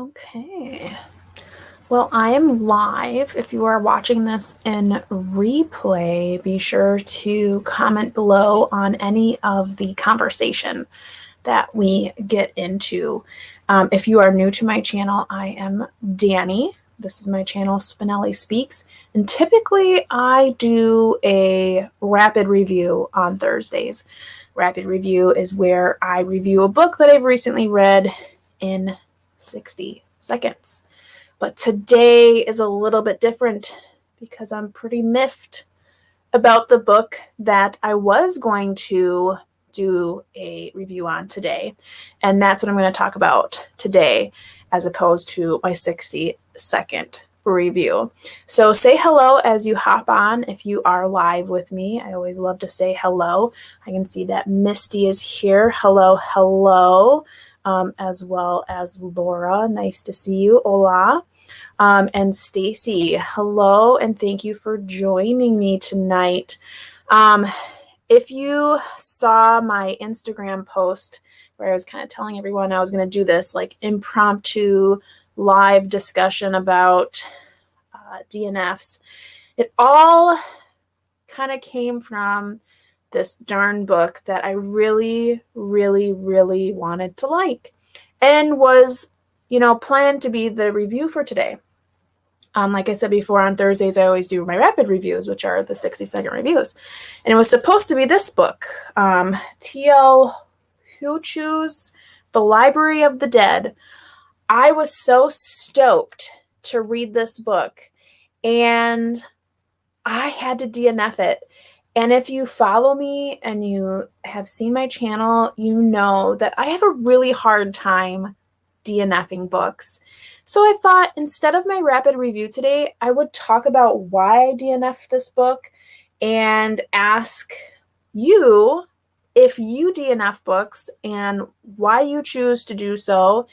Okay. Well, I am live. If you are watching this in replay, be sure to comment below on any of the conversation that we get into. If you are new to my channel, I am Danny. This is my channel, Spinelli Speaks, and typically I do a rapid review on Thursdays. Rapid review is where I review a book that I've recently read in 60 seconds. But today is a little bit different because I'm pretty miffed about the book that I was going to do a review on today. And that's what I'm going to talk about today, as opposed to my 60-second review. So say hello as you hop on if you are live with me. I always love to say hello. I can see that Misty is here. Hello, hello. As well as Laura. Nice to see you. Hola. And Stacy, hello, and thank you for joining me tonight. If you saw my Instagram post where I was kind of telling everyone I was going to do this like impromptu live discussion about DNFs, it all kind of came from this darn book that I really, really, really wanted to like and was, planned to be the review for today. Like I said before, on Thursdays, I always do my rapid reviews, which are the 60-second reviews. And it was supposed to be this book, T.L. Huchu's The Library of the Dead. I was so stoked to read this book, and I had to DNF it. And if you follow me and you have seen my channel, you know that I have a really hard time DNFing books. So I thought instead of my rapid review today, I would talk about why I DNF'd this book and ask you if you DNF books and why you choose to do so,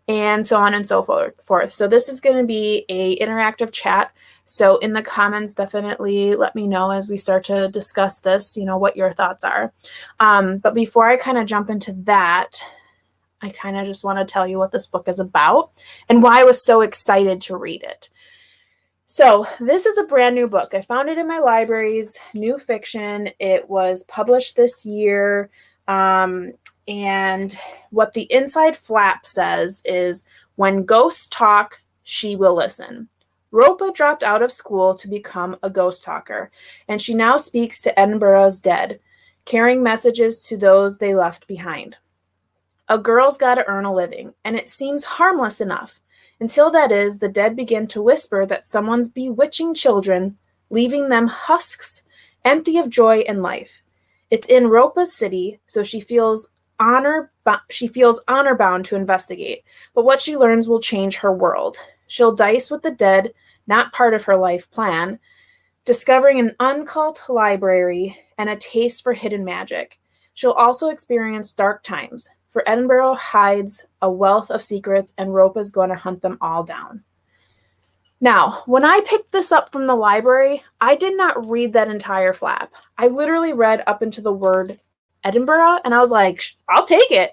and so on and so forth. So this is going to be an interactive chat. So in the comments, definitely let me know as we start to discuss this, what your thoughts are. But before I kind of jump into that, I kind of just want to tell you what this book is about and why I was so excited to read it. So this is a brand new book. I found it in my libraries, new fiction. It was published this year. And what the inside flap says is, when ghosts talk, she will listen. Ropa dropped out of school to become a ghost talker, and she now speaks to Edinburgh's dead, carrying messages to those they left behind. A girl's got to earn a living, and it seems harmless enough. Until that is, the dead begin to whisper that someone's bewitching children, leaving them husks, empty of joy and life. It's in Ropa's city, so she feels honor bound to investigate, but what she learns will change her world. She'll dice with the dead, not part of her life plan, discovering an uncult library and a taste for hidden magic. She'll also experience dark times, for Edinburgh hides a wealth of secrets, and Ropa's going to hunt them all down. Now, when I picked this up from the library, I did not read that entire flap. I literally read up into the word Edinburgh, and I was like, I'll take it.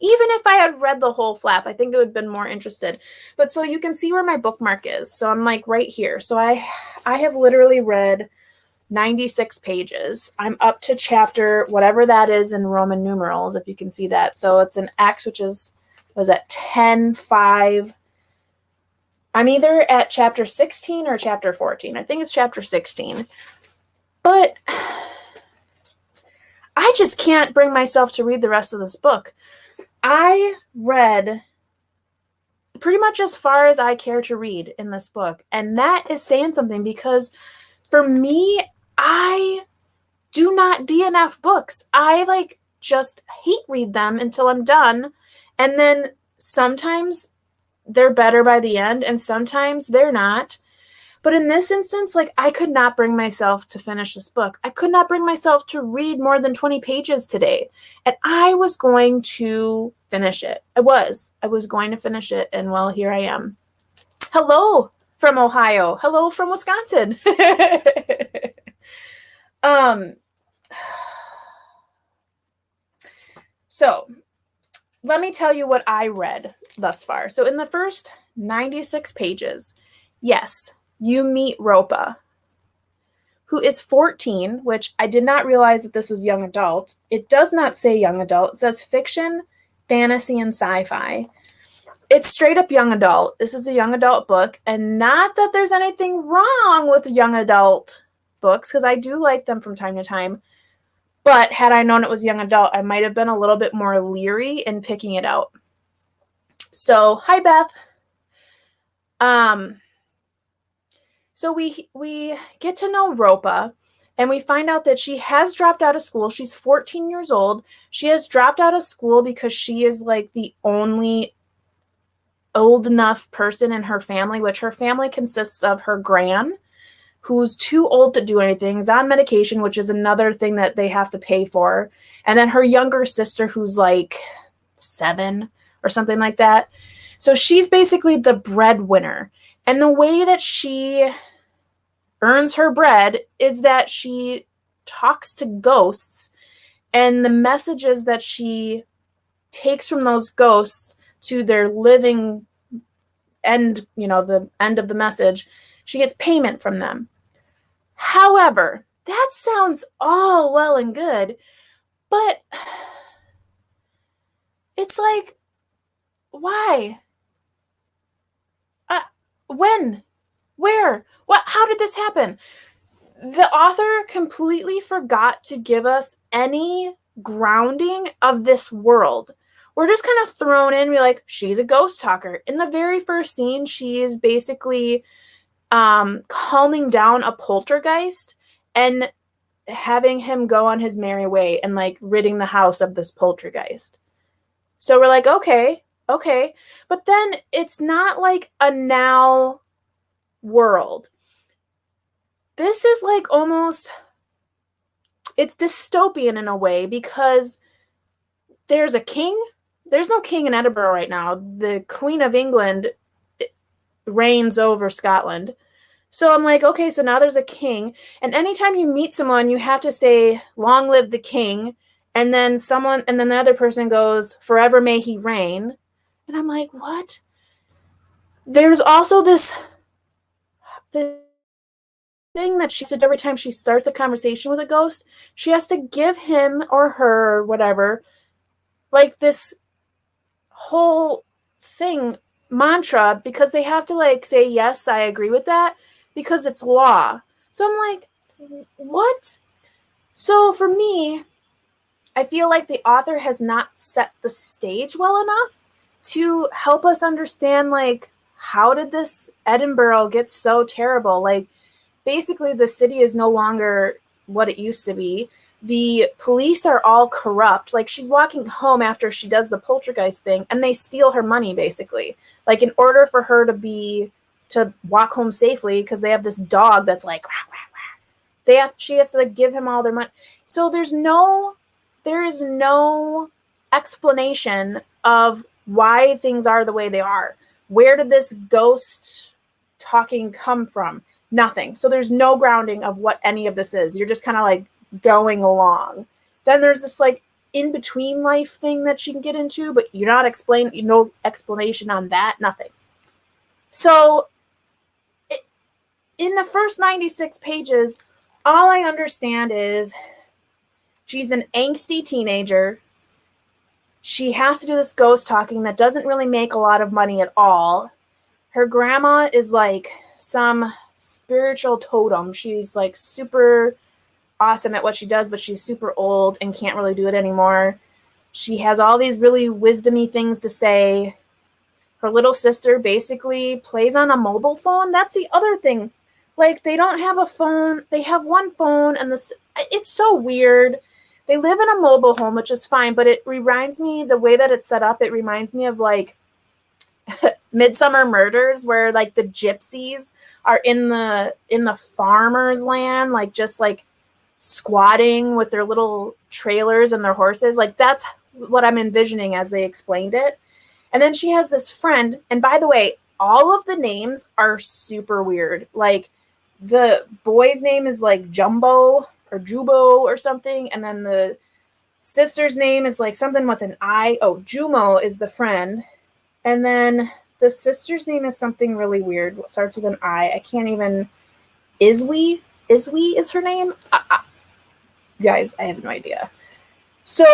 Even if I had read the whole flap, I think it would have been more interested. But so you can see where my bookmark is. So I'm like right here. So I have literally read 96 pages. I'm up to chapter, whatever that is in Roman numerals, if you can see that. So it's an X, which was at 10:5. I'm either at chapter 16 or chapter 14. I think it's chapter 16. But I just can't bring myself to read the rest of this book. I read pretty much as far as I care to read in this book. And that is saying something, because for me, I do not DNF books. I just hate read them until I'm done. And then sometimes they're better by the end and sometimes they're not. But in this instance, I could not bring myself to finish this book. I could not bring myself to read more than 20 pages today. And I was going to finish it. I was going to finish it. And well, here I am. Hello from Ohio. Hello from Wisconsin. So let me tell you what I read thus far. So in the first 96 pages, yes, you meet Ropa, who is 14, which I did not realize that this was young adult. It does not say young adult. It says fiction, fantasy, and sci-fi. It's straight up young adult. This is a young adult book, and not that there's anything wrong with young adult books, because I do like them from time to time. But had I known it was young adult, I might have been a little bit more leery in picking it out. So, hi, Beth. So we get to know Ropa, and we find out that she has dropped out of school. She's 14 years old. She has dropped out of school because she is like the only old enough person in her family, which her family consists of her gran, who's too old to do anything, is on medication, which is another thing that they have to pay for. And then her younger sister, who's like 7 or something like that. So she's basically the breadwinner. And the way that she earns her bread is that she talks to ghosts, and the messages that she takes from those ghosts to their living end, the end of the message, she gets payment from them. However, that sounds all well and good, but it's like, why? When? Where? What? How did this happen? The author completely forgot to give us any grounding of this world. We're just kind of thrown in. We're like, she's a ghost talker. In the very first scene, she is basically calming down a poltergeist and having him go on his merry way and like ridding the house of this poltergeist. So we're like, okay. But then it's not like a now world. This is like almost, it's dystopian in a way, because there's a king. There's no king in Edinburgh right now. The Queen of England reigns over Scotland. So I'm like, okay, so now there's a king. And anytime you meet someone, you have to say, long live the king. And then the other person goes, forever may he reign. And I'm like, what? There's also this thing that she said every time she starts a conversation with a ghost, she has to give him or her, whatever, like this whole thing, mantra, because they have to like say, yes, I agree with that, because it's law. So I'm like, what? So for me, I feel like the author has not set the stage well enough to help us understand, like, how did this Edinburgh get so terrible? Like, basically the city is no longer what it used to be. The police are all corrupt. Like, she's walking home after she does the poltergeist thing, and they steal her money, basically. Like, in order for her to walk home safely, because they have this dog that's like, rah, rah, rah. She has to like give him all their money. So there is no explanation of why things are the way they are. Where did this ghost talking come from? Nothing. So there's no grounding of what any of this is. You're just kind of like going along. Then there's this like in between life thing that she can get into, but you're not no explanation on that, nothing. So in the first 96 pages, all I understand is she's an angsty teenager. She has to do this ghost talking that doesn't really make a lot of money at all. Her grandma is like some spiritual totem. She's like super awesome at what she does, but she's super old and can't really do it anymore. She has all these really wisdomy things to say. Her little sister basically plays on a mobile phone. That's the other thing. Like, they don't have a phone. They have one phone, and it's so weird. They live in a mobile home, which is fine, but it reminds me, the way that it's set up, it reminds me of like Midsummer Murders, where like the gypsies are in the farmer's land, like just like squatting with their little trailers and their horses. Like, that's what I'm envisioning as they explained it. And then she has this friend, and by the way, all of the names are super weird. Like, the boy's name is like Jumbo or Jubo or something, and then the sister's name is like something with an I. Oh, Jumo is the friend. And then the sister's name is something really weird. It starts with an I. I can't even. Iswi is her name. Guys, I have no idea. So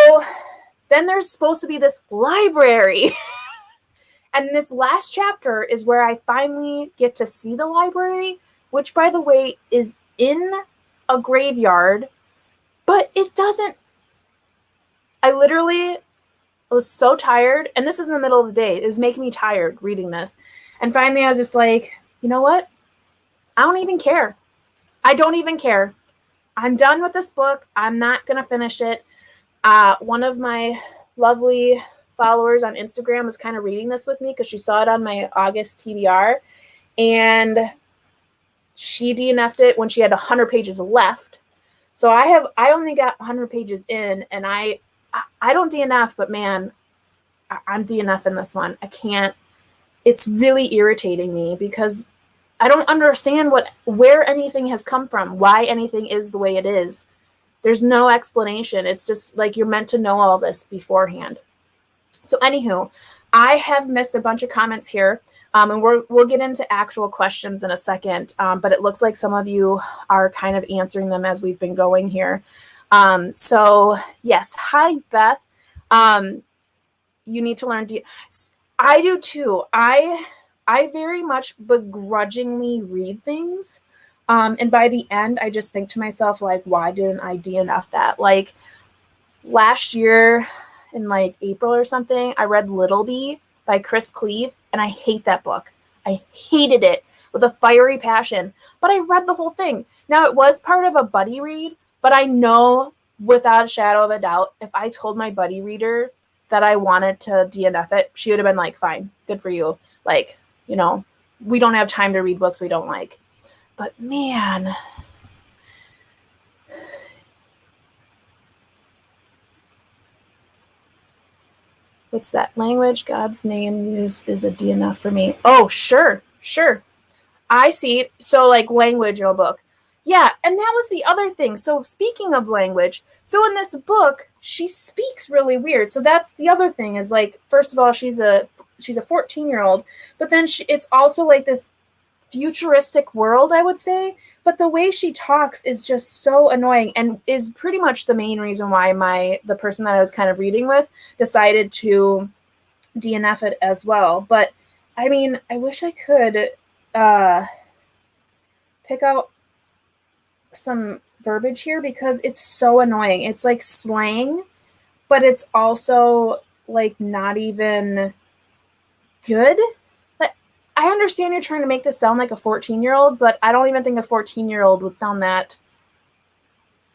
then there's supposed to be this library. And this last chapter is where I finally get to see the library, which, by the way, is in a graveyard, but it doesn't. I literally was so tired, and this is in the middle of the day. It was making me tired reading this. And finally, I was just like, you know what? I don't even care. I don't even care. I'm done with this book. I'm not going to finish it. One of my lovely followers on Instagram was kind of reading this with me because she saw it on my August TBR, and she DNF'd it when she had 100 pages left. So I only got 100 pages in, and I don't DNF, but man, I'm DNFing this one. I can't. It's really irritating me because I don't understand where anything has come from, why anything is the way it is. There's no explanation. It's just like you're meant to know all this beforehand. So anywho, I have missed a bunch of comments here, and we'll get into actual questions in a second, but it looks like some of you are kind of answering them as we've been going here. So yes, hi Beth. You need to learn. I do too. I very much begrudgingly read things. And by the end, I just think to myself, like, why didn't I DNF that? Like last year in like April or something, I read Little Bee by Chris Cleave, and I hate that book. I hated it with a fiery passion, but I read the whole thing. Now, it was part of a buddy read, but I know without a shadow of a doubt, if I told my buddy reader that I wanted to DNF it, she would have been like, fine, good for you. Like, you know, we don't have time to read books we don't like. But man, what's that language? God's name used is a DNF for me. Oh, sure. I see. So like language in a book. Yeah, and that was the other thing. So speaking of language, so in this book, she speaks really weird. So that's the other thing is like, first of all, she's a 14-year-old, but then it's also like this futuristic world, I would say. But the way she talks is just so annoying and is pretty much the main reason why the person that I was kind of reading with decided to DNF it as well. But I mean, I wish I could pick out some verbiage here because it's so annoying. It's like slang, but it's also like not even good. I understand you're trying to make this sound like a 14-year-old, but I don't even think a 14-year-old would sound that.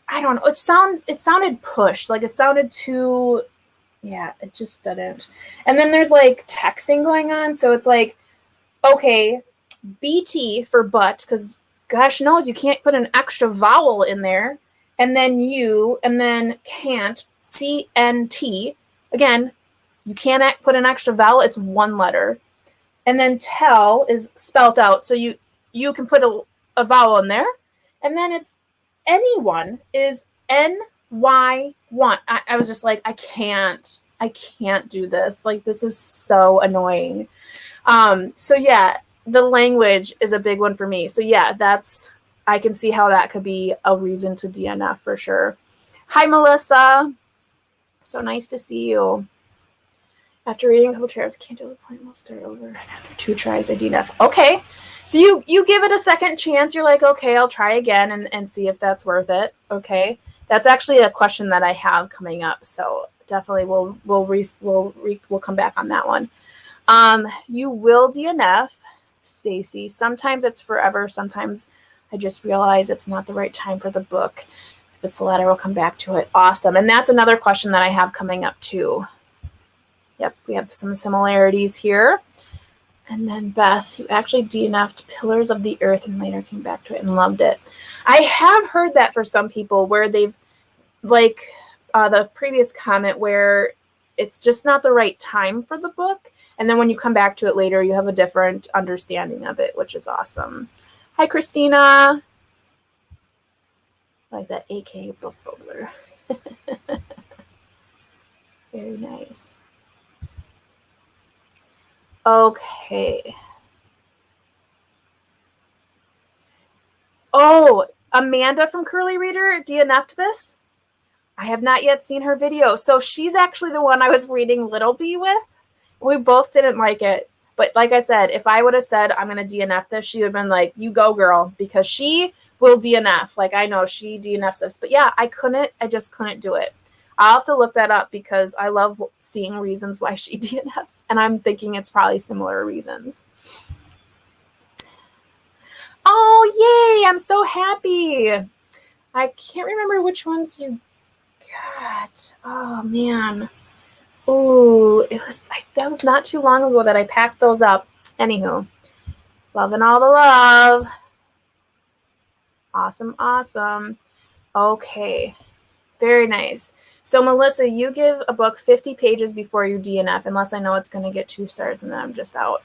I don't know. It sounded pushed. Like it sounded too. Yeah, it just didn't. And then there's like texting going on, so it's like, okay, BT for but, because gosh knows you can't put an extra vowel in there, and then you, and then can't CNT. Again, you can't put an extra vowel. It's one letter. And then tell is spelt out. So you can put a vowel in there. And then it's anyone is NY1. I was just like, I can't do this. Like, this is so annoying. So yeah, the language is a big one for me. So yeah, I can see how that could be a reason to DNF for sure. Hi, Melissa. So nice to see you. After reading a couple chapters, can't do the point, we'll start over. And after 2 tries, I DNF. Okay. So you give it a second chance. You're like, okay, I'll try again and see if that's worth it. Okay. That's actually a question that I have coming up. So definitely we'll come back on that one. You will DNF, Stacy. Sometimes it's forever. Sometimes I just realize it's not the right time for the book. If it's the latter, we'll come back to it. Awesome. And that's another question that I have coming up too. Yep, we have some similarities here. And then Beth, you actually DNF'd Pillars of the Earth and later came back to it and loved it. I have heard that for some people where they've, like the previous comment, where it's just not the right time for the book. And then when you come back to it later, you have a different understanding of it, which is awesome. Hi, Christina. I like that, aka book bubbler. Very nice. Okay. Oh, Amanda from Curly Reader DNF'd this. I have not yet seen her video. So she's actually the one I was reading Little Bee with. We both didn't like it. But like I said, if I would have said, I'm going to DNF this, she would have been like, you go, girl, because she will DNF. Like, I know she DNFs this. But yeah, I just couldn't do it. I'll have to look that up because I love seeing reasons why she DNFs. And I'm thinking it's probably similar reasons. Oh, yay. I'm so happy. I can't remember which ones you got. Oh, man. Ooh, that was not too long ago that I packed those up. Anywho, loving all the love. Awesome, awesome. Okay, very nice. So, Melissa, you give a book 50 pages before you DNF, unless I know it's going to get 2 stars and then I'm just out.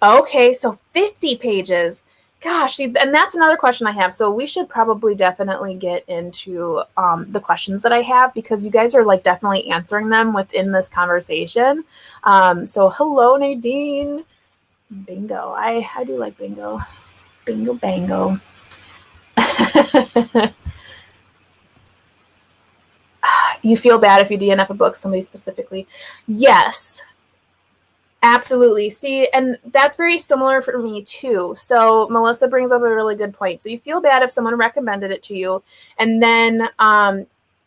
Okay, so 50 pages. Gosh, and that's another question I have. So we should probably definitely get into the questions that I have because you guys are like definitely answering them within this conversation. So hello, Nadine. Bingo. I do like bingo. Bingo, bango. You feel bad if you DNF a book, somebody specifically. Yes. Absolutely. See, and that's very similar for me too. So Melissa brings up a really good point. So you feel bad if someone recommended it to you. And then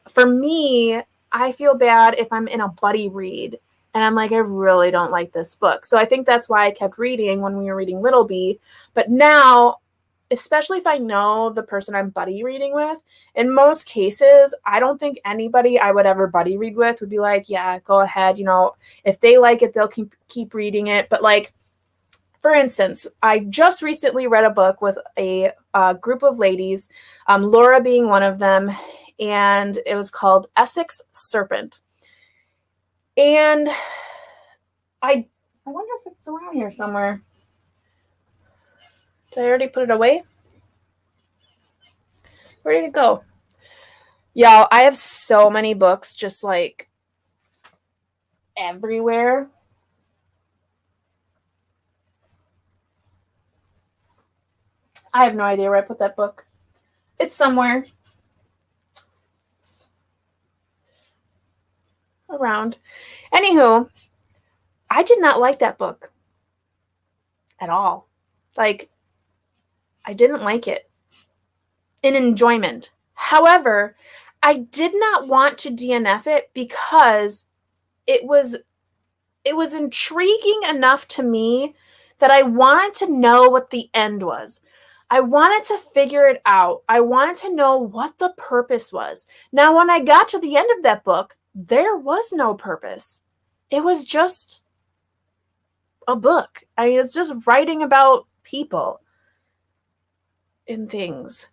for me, I feel bad if I'm in a buddy read and I'm like, I really don't like this book. So I think that's why I kept reading when we were reading Little Bee. But now, especially if I know the person I'm buddy reading with, in most cases, I don't think anybody I would ever buddy read with would be like, yeah, go ahead. You know, if they like it, they'll keep reading it. But like, for instance, I just recently read a book with a group of ladies, Laura being one of them, and it was called Essex Serpent. And I wonder if it's around here somewhere. Did I already put it away? Where did it go? Y'all, I have so many books just like everywhere. I have no idea where I put that book. It's somewhere. It's around. Anywho, I did not like that book at all. Like, I didn't like it in enjoyment. However, I did not want to DNF it because it was intriguing enough to me that I wanted to know what the end was. I wanted to figure it out. I wanted to know what the purpose was. Now, when I got to the end of that book, there was no purpose. It was just a book. I mean, it's just writing about people and things.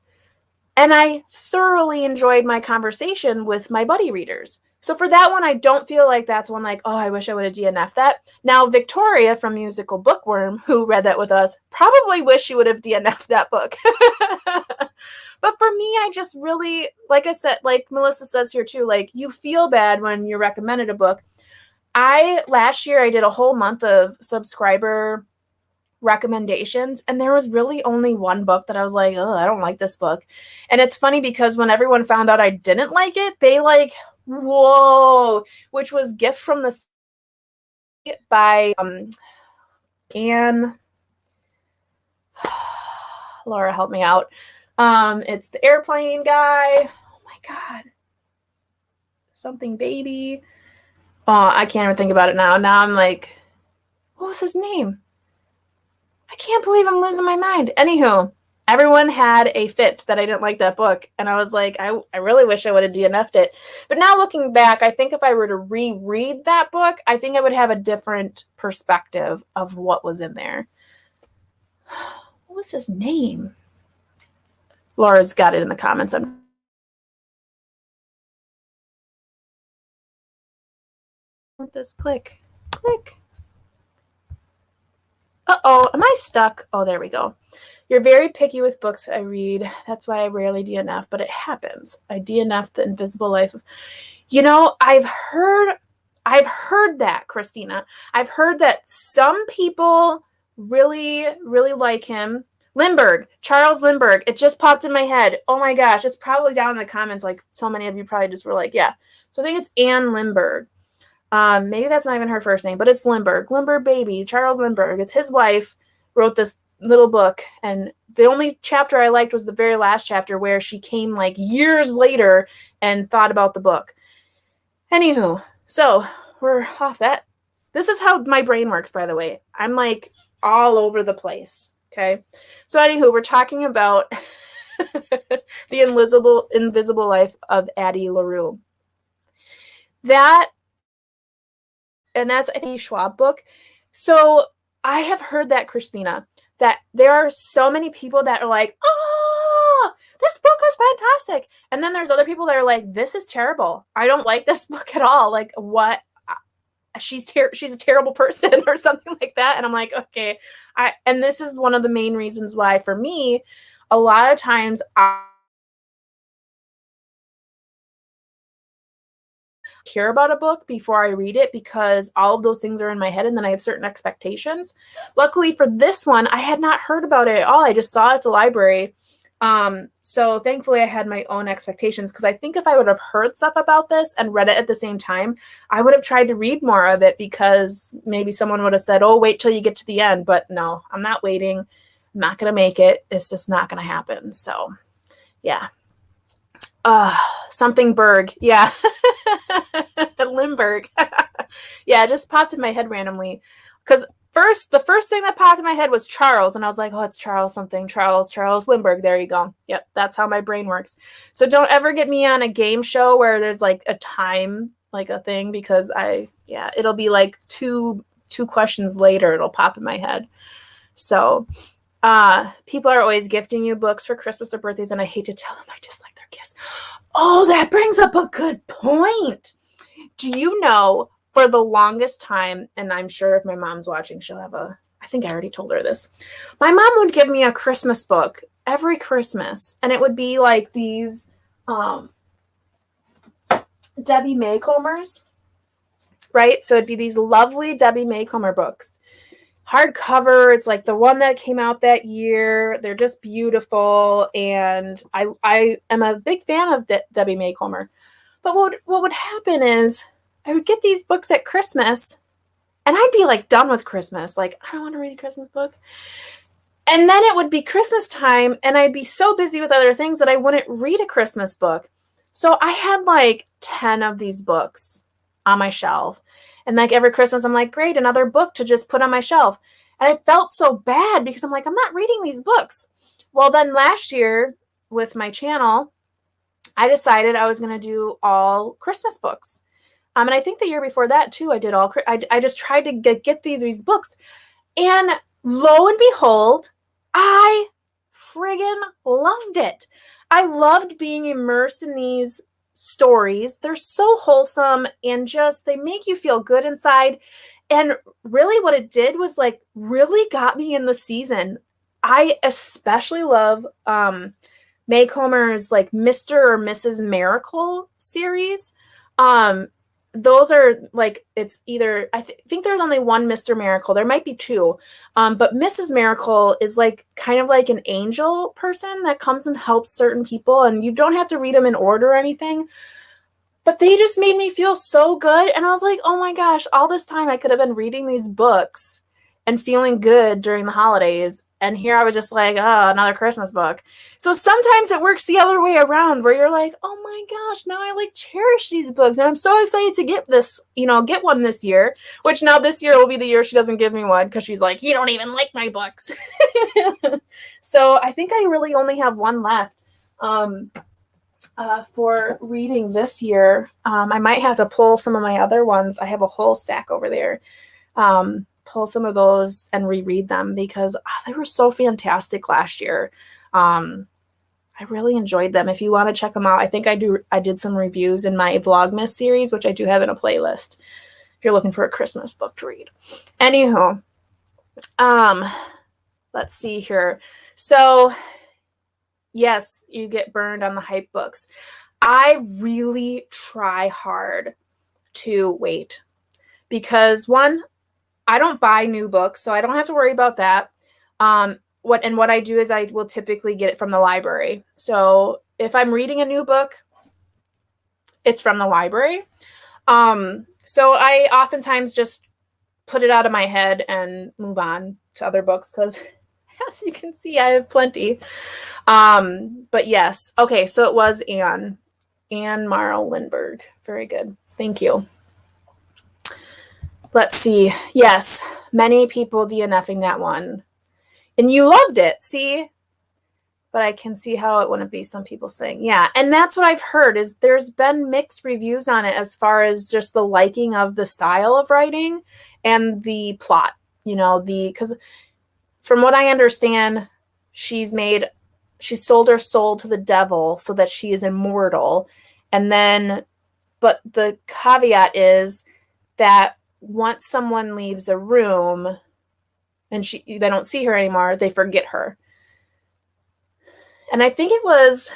And I thoroughly enjoyed my conversation with my buddy readers. So for that one, I don't feel like that's one like, oh, I wish I would have DNF'd that. Now, Victoria from Musical Bookworm, who read that with us, probably wish she would have DNF'd that book. But for me, I just really, like I said, like Melissa says here too, like you feel bad when you're recommended a book. Last year, I did a whole month of subscriber recommendations, and there was really only one book that I was like, oh, I don't like this book. And it's funny because when everyone found out I didn't like it, they like, whoa, which was Gift from the Sea by Anne. Laura, help me out. It's the airplane guy. Oh my God. Something baby. Oh, I can't even think about it now. Now I'm like, what was his name? I can't believe I'm losing my mind. Anywho, everyone had a fit that I didn't like that book. And I was like, I really wish I would have DNF'd it. But now looking back, I think if I were to reread that book, I think I would have a different perspective of what was in there. What was his name? Laura's got it in the comments. Let this click. Uh-oh, am I stuck? Oh, there we go. You're very picky with books I read. That's why I rarely DNF, but it happens. I DNF'd The Invisible Life of... You know, I've heard I've heard that, Christina. I've heard that some people really, really like him. Lindbergh, Charles Lindbergh. It just popped in my head. Oh my gosh, it's probably down in the comments. Like so many of you probably just were like, yeah. So I think it's Anne Lindbergh. Maybe that's not even her first name, but it's Lindbergh. Lindbergh baby, Charles Lindbergh. It's his wife wrote this little book, and the only chapter I liked was the very last chapter where she came like years later and thought about the book. Anywho, so we're off that. This is how my brain works, by the way. I'm like all over the place. Okay. So anywho, we're talking about the invisible life of Addie LaRue. That's a Schwab book. So I have heard that, Christina, that there are so many people that are like, oh, this book is fantastic. And then there's other people that are like, this is terrible. I don't like this book at all. Like, what? She's a terrible person or something like that. And I'm like, okay. And this is one of the main reasons why, for me, a lot of times I care about a book before I read it, because all of those things are in my head and then I have certain expectations. Luckily for this one, I had not heard about it at all. I just saw it at the library. So thankfully I had my own expectations, because I think if I would have heard stuff about this and read it at the same time, I would have tried to read more of it, because maybe someone would have said, oh, wait till you get to the end. But no, I'm not waiting. I'm not going to make it. It's just not going to happen. So yeah. Something Berg. Yeah. Lindbergh. Yeah, it just popped in my head randomly. Because the first thing that popped in my head was Charles. And I was like, oh, it's Charles something. Charles Lindbergh. There you go. Yep, that's how my brain works. So don't ever get me on a game show where there's like a time, like a thing, because it'll be like two questions later, it'll pop in my head. So people are always gifting you books for Christmas or birthdays, and I hate to tell them I dislike their gifts. Oh, that brings up a good point. Do you know, for the longest time, and I'm sure if my mom's watching, she'll have I think I already told her this. My mom would give me a Christmas book every Christmas, and it would be like these Debbie Maycomers, right? So it'd be these lovely Debbie Maycomer books. Hardcover, it's like the one that came out that year. They're just beautiful, and I am a big fan of Debbie Maycomer. But what would happen is I would get these books at Christmas, and I'd be like done with Christmas. Like, I don't want to read a Christmas book. And then it would be Christmas time, and I'd be so busy with other things that I wouldn't read a Christmas book. So I had like 10 of these books on my shelf. And like every Christmas, I'm like, great, another book to just put on my shelf. And I felt so bad because I'm like, I'm not reading these books. Well, then last year with my channel, I decided I was going to do all Christmas books. And I think the year before that too, I just tried to get these books. And lo and behold, I friggin' loved it. I loved being immersed in these stories. They're so wholesome, and just they make you feel good inside. And really what it did was like really got me in the season. I especially love Maycomer's like Mr. or Mrs. Miracle series. Those are like, it's either, I think there's only one Mr. Miracle. There might be two. But Mrs. Miracle is like kind of like an angel person that comes and helps certain people, and you don't have to read them in order or anything. But they just made me feel so good. And I was like, oh my gosh, all this time I could have been reading these books and feeling good during the holidays. And here I was just like, oh, another Christmas book. So sometimes it works the other way around, where you're like, oh my gosh, now I like cherish these books. And I'm so excited to get get one this year, which now this year will be the year she doesn't give me one, because she's like, you don't even like my books. So I think I really only have one left for reading this year. I might have to pull some of my other ones. I have a whole stack over there. Pull some of those and reread them, because they were so fantastic last year. I really enjoyed them. If you want to check them out, I think I did some reviews in my Vlogmas series, which I do have in a playlist if you're looking for a Christmas book to read. Anywho, let's see here. So yes, you get burned on the hype books. I really try hard to wait. because one, I don't buy new books, so I don't have to worry about that. What I do is I will typically get it from the library. So if I'm reading a new book, it's from the library. So I oftentimes just put it out of my head and move on to other books because, as you can see, I have plenty. But yes. Okay, so it was Anne Marl Lindbergh. Very good. Thank you. Let's see. Yes, many people DNFing that one. And you loved it, see? But I can see how it wouldn't be, some people saying. Yeah, and that's what I've heard, is there's been mixed reviews on it as far as just the liking of the style of writing and the plot. Because from what I understand, she sold her soul to the devil so that she is immortal. And then, but the caveat is that once someone leaves a room and they don't see her anymore, they forget her. And I think it was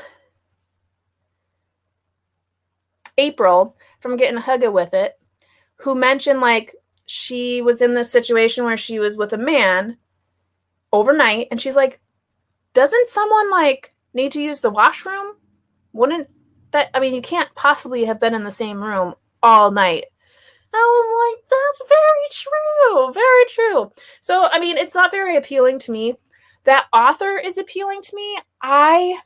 April from Getting Hugga With It who mentioned, like, she was in this situation where she was with a man overnight, and she's like, doesn't someone, like, need to use the washroom? Wouldn't that, I mean, you can't possibly have been in the same room all night. I was like, that's very true. Very true. So, I mean, it's not very appealing to me. That author is appealing to me. I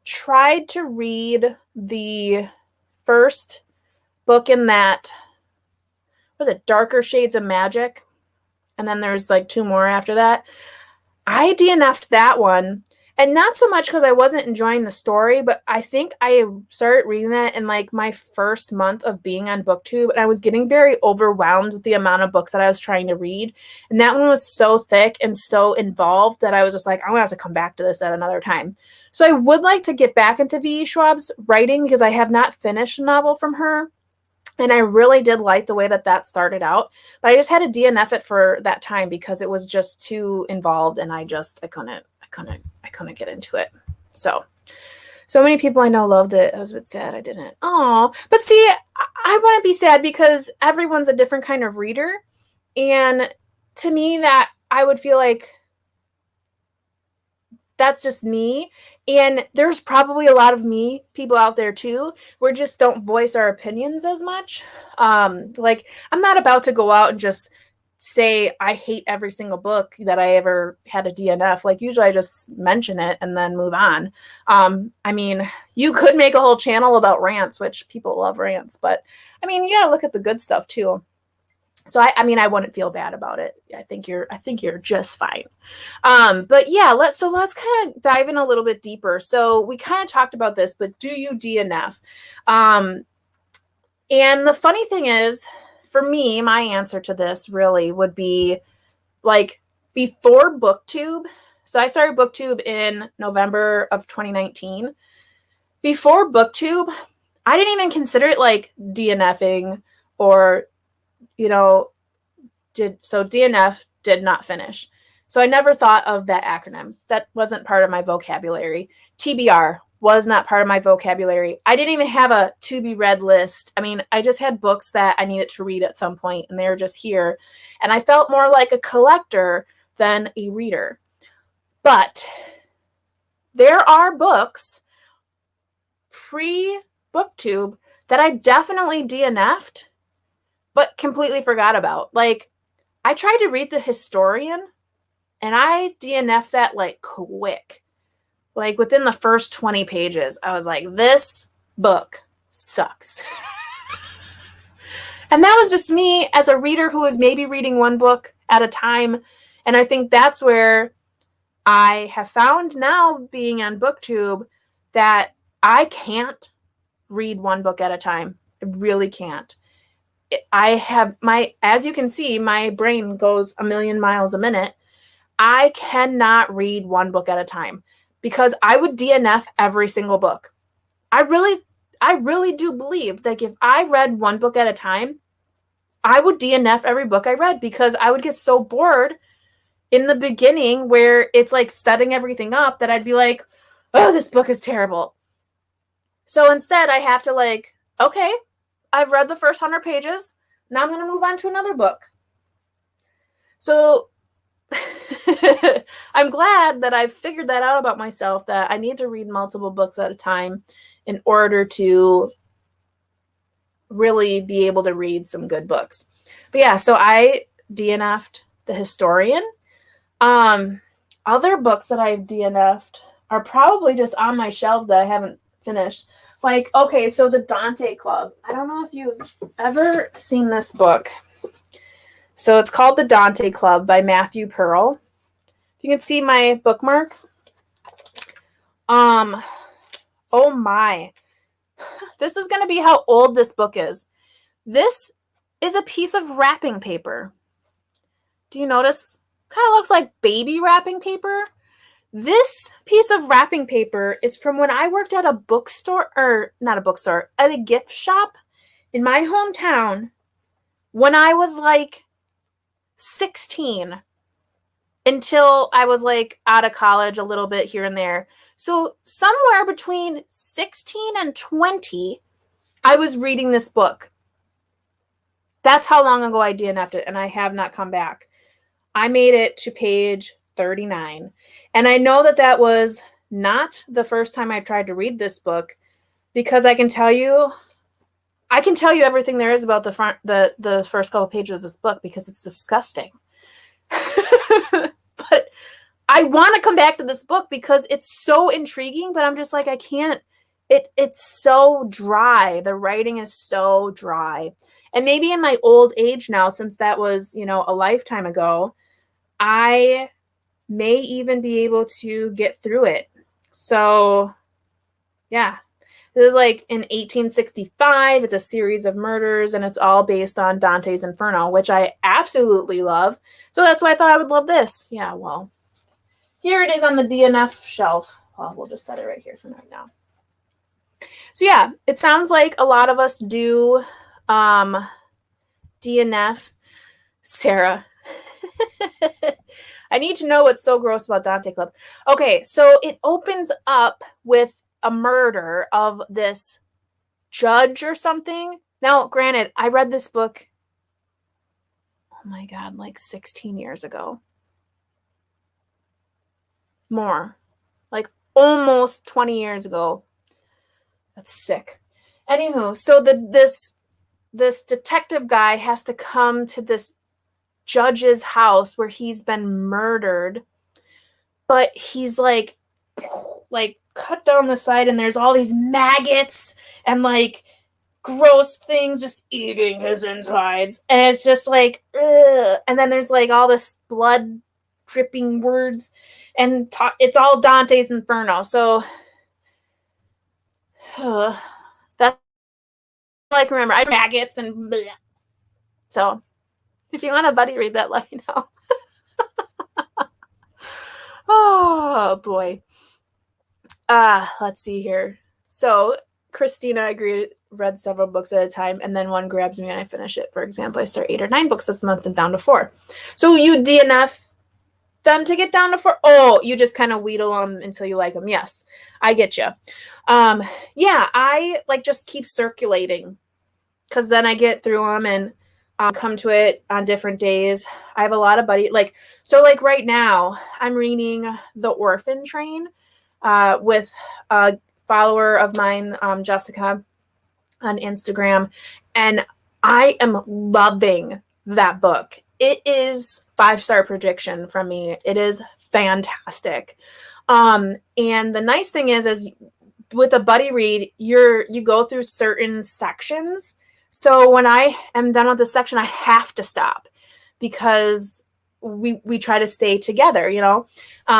tried to read the first book in that, was it Darker Shades of Magic? And then there's like 2 more after that. I DNF'd that one. And not so much because I wasn't enjoying the story, but I think I started reading that in like my first month of being on BookTube, and I was getting very overwhelmed with the amount of books that I was trying to read. And that one was so thick and so involved that I was just like, I'm going to have to come back to this at another time. So I would like to get back into V.E. Schwab's writing because I have not finished a novel from her. And I really did like the way that started out. But I just had to DNF it for that time because it was just too involved, and I couldn't get into it. So many people I know loved it. I was a bit sad I didn't. Oh, but see, I wouldn't be sad because everyone's a different kind of reader. And to me, that I would feel like that's just me. And there's probably a lot of people out there too, where just don't voice our opinions as much. Like, I'm not about to go out and just say I hate every single book that I ever had a DNF. Like, usually I just mention it and then move on. I mean, you could make a whole channel about rants, which people love rants, but I mean, you gotta look at the good stuff too. So I mean, I wouldn't feel bad about it. I think you're just fine. But yeah, let's kind of dive in a little bit deeper. So we kind of talked about this, but do you DNF? And the funny thing is, for me, my answer to this really would be like before BookTube. So I started BookTube in November of 2019. Before BookTube, I didn't even consider it like DNFing or, DNF, did not finish. So I never thought of that acronym. That wasn't part of my vocabulary. TBR was not part of my vocabulary. I didn't even have a to be read list. I mean, I just had books that I needed to read at some point, and they were just here. And I felt more like a collector than a reader. But there are books pre-BookTube that I definitely DNF'd, but completely forgot about. Like, I tried to read The Historian, and I DNF'd that like quick. Like within the first 20 pages, I was like, this book sucks. And that was just me as a reader who was maybe reading one book at a time. And I think that's where I have found now, being on BookTube, that I can't read one book at a time. I really can't. As you can see, my brain goes a million miles a minute. I cannot read one book at a time because I would DNF every single book. I really do believe that if I read one book at a time, I would DNF every book I read because I would get so bored in the beginning where it's like setting everything up that I'd be like, oh, this book is terrible. So instead I have to like, okay, I've read the first 100 pages. now I'm going to move on to another book. So I'm glad that I've figured that out about myself, that I need to read multiple books at a time in order to really be able to read some good books. But yeah, so I DNF'd The Historian. Other books that I've DNF'd are probably just on my shelves that I haven't finished. Like, okay, so the Dante Club. I don't know if you've ever seen this book. So it's called The Dante Club by Matthew Pearl. You can see my bookmark. Oh my. This is going to be how old this book is. This is a piece of wrapping paper. Do you notice? Kind of looks like baby wrapping paper. This piece of wrapping paper is from when I worked at a bookstore, or not a bookstore, at a gift shop in my hometown when I was like 16 until I was like out of college a little bit here and there. So somewhere between 16 and 20, I was reading this book. That's how long ago I DNF'd it, and I have not come back. I made it to page 39. And I know that that was not the first time I tried to read this book, because I can tell you everything there is about the first couple pages of this book, because it's disgusting. But I want to come back to this book because it's so intriguing, but I'm just like, I can't. It's so dry. The writing is so dry. And maybe in my old age now, since that was, a lifetime ago, I may even be able to get through it. So, yeah. This is like in 1865. It's a series of murders, and it's all based on Dante's Inferno, which I absolutely love. So that's why I thought I would love this. Yeah, well, here it is on the DNF shelf. Well, we'll just set it right here for right now. So yeah, it sounds like a lot of us do DNF. Sarah. I need to know what's so gross about Dante Club. Okay, so it opens up with a murder of this judge or something. Now, granted, I read this book, oh my God, like 16 years ago. More. Like almost 20 years ago. That's sick. Anywho, so this detective guy has to come to this judge's house where he's been murdered, but he's like cut down the side, and there's all these maggots and like gross things just eating his insides, and it's just like ugh. And then there's like all this blood dripping words, and it's all Dante's Inferno. So that's all I can remember. I maggots and bleh. So if you want a buddy read that, let me know. Oh boy. Let's see here. So Christina read several books at a time, and then one grabs me and I finish it. For example, I start 8 or 9 books this month and down to 4. So you DNF them to get down to 4? Oh, you just kind of wheedle them until you like them. Yes, I get you. Yeah, I like just keep circulating, because then I get through them and come to it on different days. I have a lot of so right now I'm reading The Orphan Train with a follower of mine, Jessica, on Instagram, and I am loving that book. It is 5-star prediction from me. It is fantastic. And the nice thing is with a buddy read, you go through certain sections. So when I am done with this section, I have to stop, because we try to stay together,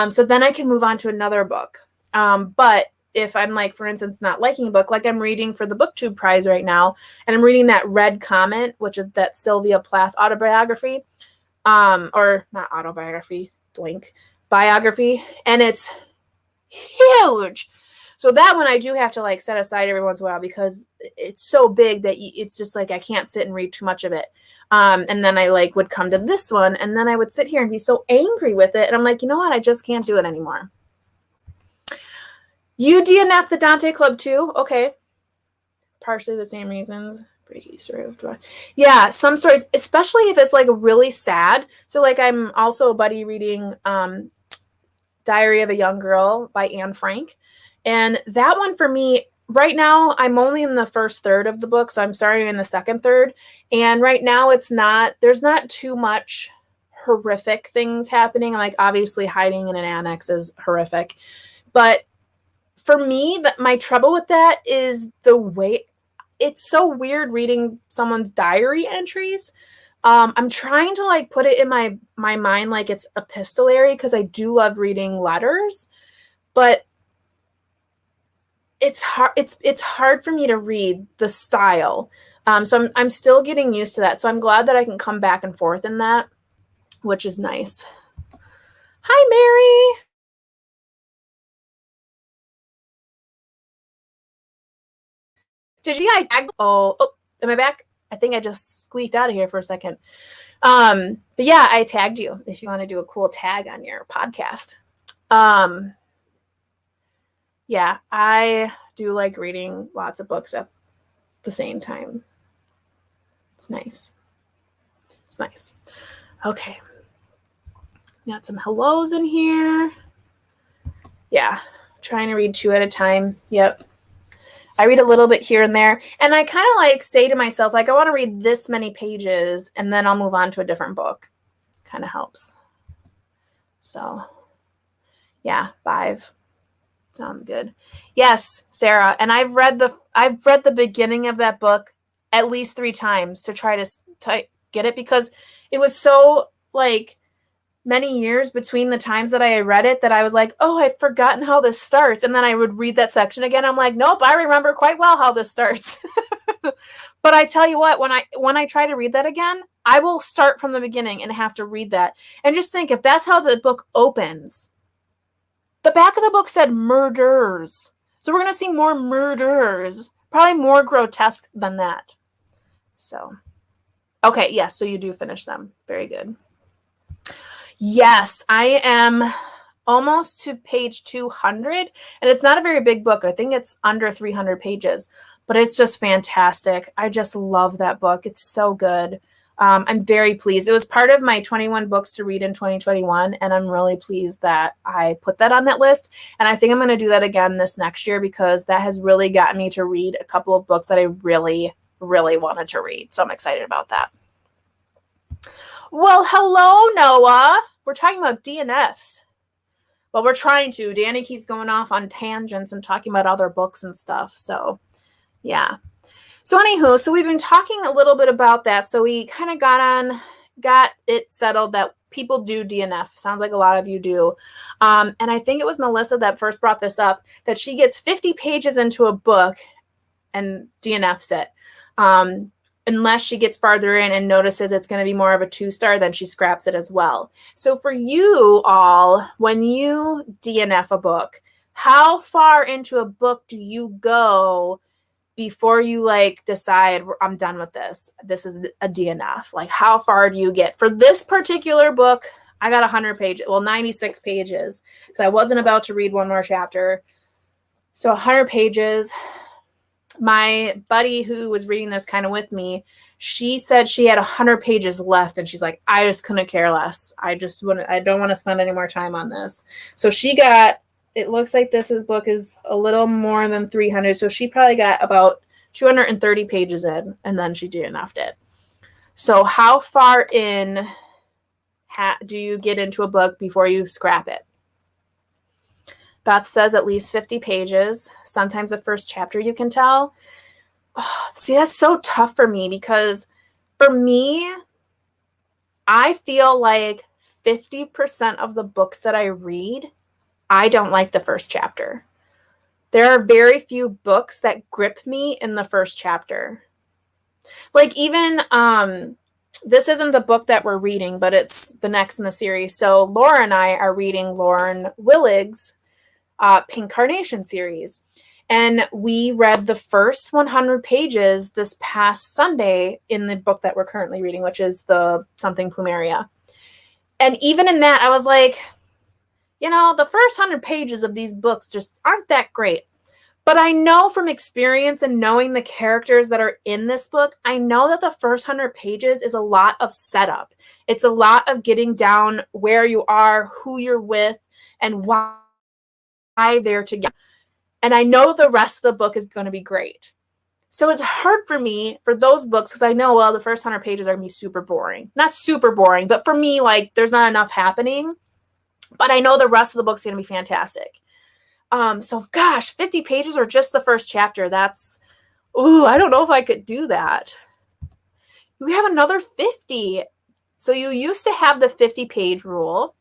so then I can move on to another book. But if I'm like, for instance, not liking a book, like I'm reading for the BookTube Prize right now, and I'm reading that Red Comet, which is that Sylvia Plath autobiography, or not autobiography, biography, and it's huge. So that one I do have to set aside every once in a while, because it's so big that it's just I can't sit and read too much of it. And then I would come to this one, and then I would sit here and be so angry with it. And I'm like, you know what? I just can't do it anymore. You DNF the Dante Club too? Okay. Partially the same reasons. Yeah, some stories, especially if it's like really sad. So like I'm also a buddy reading Diary of a Young Girl by Anne Frank. And that one for me, right now, I'm only in the first third of the book, so I'm starting in the second third. And right now there's not too much horrific things happening. Like obviously hiding in an annex is horrific. But for me, my trouble with that is the way it's so weird reading someone's diary entries. I'm trying to like put it in my mind like it's epistolary because I do love reading letters, but it's hard. It's hard for me to read the style. So I'm still getting used to that. So I'm glad that I can come back and forth in that, which is nice. Hi, Mary. Did you guys tag? Oh, am I back? I think I just squeaked out of here for a second. But yeah, I tagged you if you want to do a cool tag on your podcast. Yeah, I do like reading lots of books at the same time. It's nice. It's nice. Okay. Got some hellos in here. Yeah, trying to read 2 at a time. Yep. I read a little bit here and there. And I kind of like say to myself, like, I want to read this many pages and then I'll move on to a different book. Kind of helps. So, yeah, 5. Sounds good. Yes, Sarah. And I've read the beginning of that book at least 3 times to try to get it because it was so like many years between the times that I read it that I was like, oh, I've forgotten how this starts. And then I would read that section again. I'm like, nope, I remember quite well how this starts. But I tell you what, when I try to read that again, I will start from the beginning and have to read that. And just think, if that's how the book opens, the back of the book said murders. So we're going to see more murders, probably more grotesque than that. So, okay, yes, so you do finish them. Very good. Yes, I am almost to page 200, and it's not a very big book. I think it's under 300 pages, but it's just fantastic. I just love that book. It's so good. I'm very pleased. It was part of my 21 books to read in 2021, and I'm really pleased that I put that on that list. And I think I'm going to do that again this next year because that has really gotten me to read a couple of books that I really, really wanted to read. So I'm excited about that. Well, hello, Noah. We're talking about DNFs. Well, we're trying to. Danny keeps going off on tangents and talking about other books and stuff. So, yeah. So, anywho, so we've been talking a little bit about that. So we kind of got it settled that people do DNF. Sounds like a lot of you do. And I think it was Melissa that first brought this up, that she gets 50 pages into a book and DNFs it. Unless she gets farther in and notices it's going to be more of a 2-star, then she scraps it as well. So for you all, when you DNF a book, how far into a book do you go before you like decide I'm done with this? This is a DNF. Like how far do you get? For this particular book, I got 100 pages, well, 96 pages, because I wasn't about to read one more chapter. So 100 pages. My buddy who was reading this kind of with me, she said she had 100 pages left and she's like, I just couldn't care less. I don't want to spend any more time on this. So she got, it looks like this book is a little more than 300. So she probably got about 230 pages in and then she DNF'd it. So how far in do you get into a book before you scrap it? Beth says at least 50 pages. Sometimes the first chapter you can tell. Oh, see, that's so tough for me because for me, I feel like 50% of the books that I read, I don't like the first chapter. There are very few books that grip me in the first chapter. Like even, this isn't the book that we're reading, but it's the next in the series. So Laura and I are reading Lauren Willig's Pink Carnation series. And we read the first 100 pages this past Sunday in the book that we're currently reading, which is the Something Plumeria. And even in that, I was like, the first 100 pages of these books just aren't that great. But I know from experience and knowing the characters that are in this book, I know that the first 100 pages is a lot of setup. It's a lot of getting down where you are, who you're with, and why they're together. And I know the rest of the book is going to be great. So it's hard for me for those books because I know, well, the first 100 pages are going to be super boring. Not super boring, but for me, like, there's not enough happening. But I know the rest of the book's going to be fantastic. So gosh, 50 pages or just the first chapter. I don't know if I could do that. We have another 50. So you used to have the 50-page rule.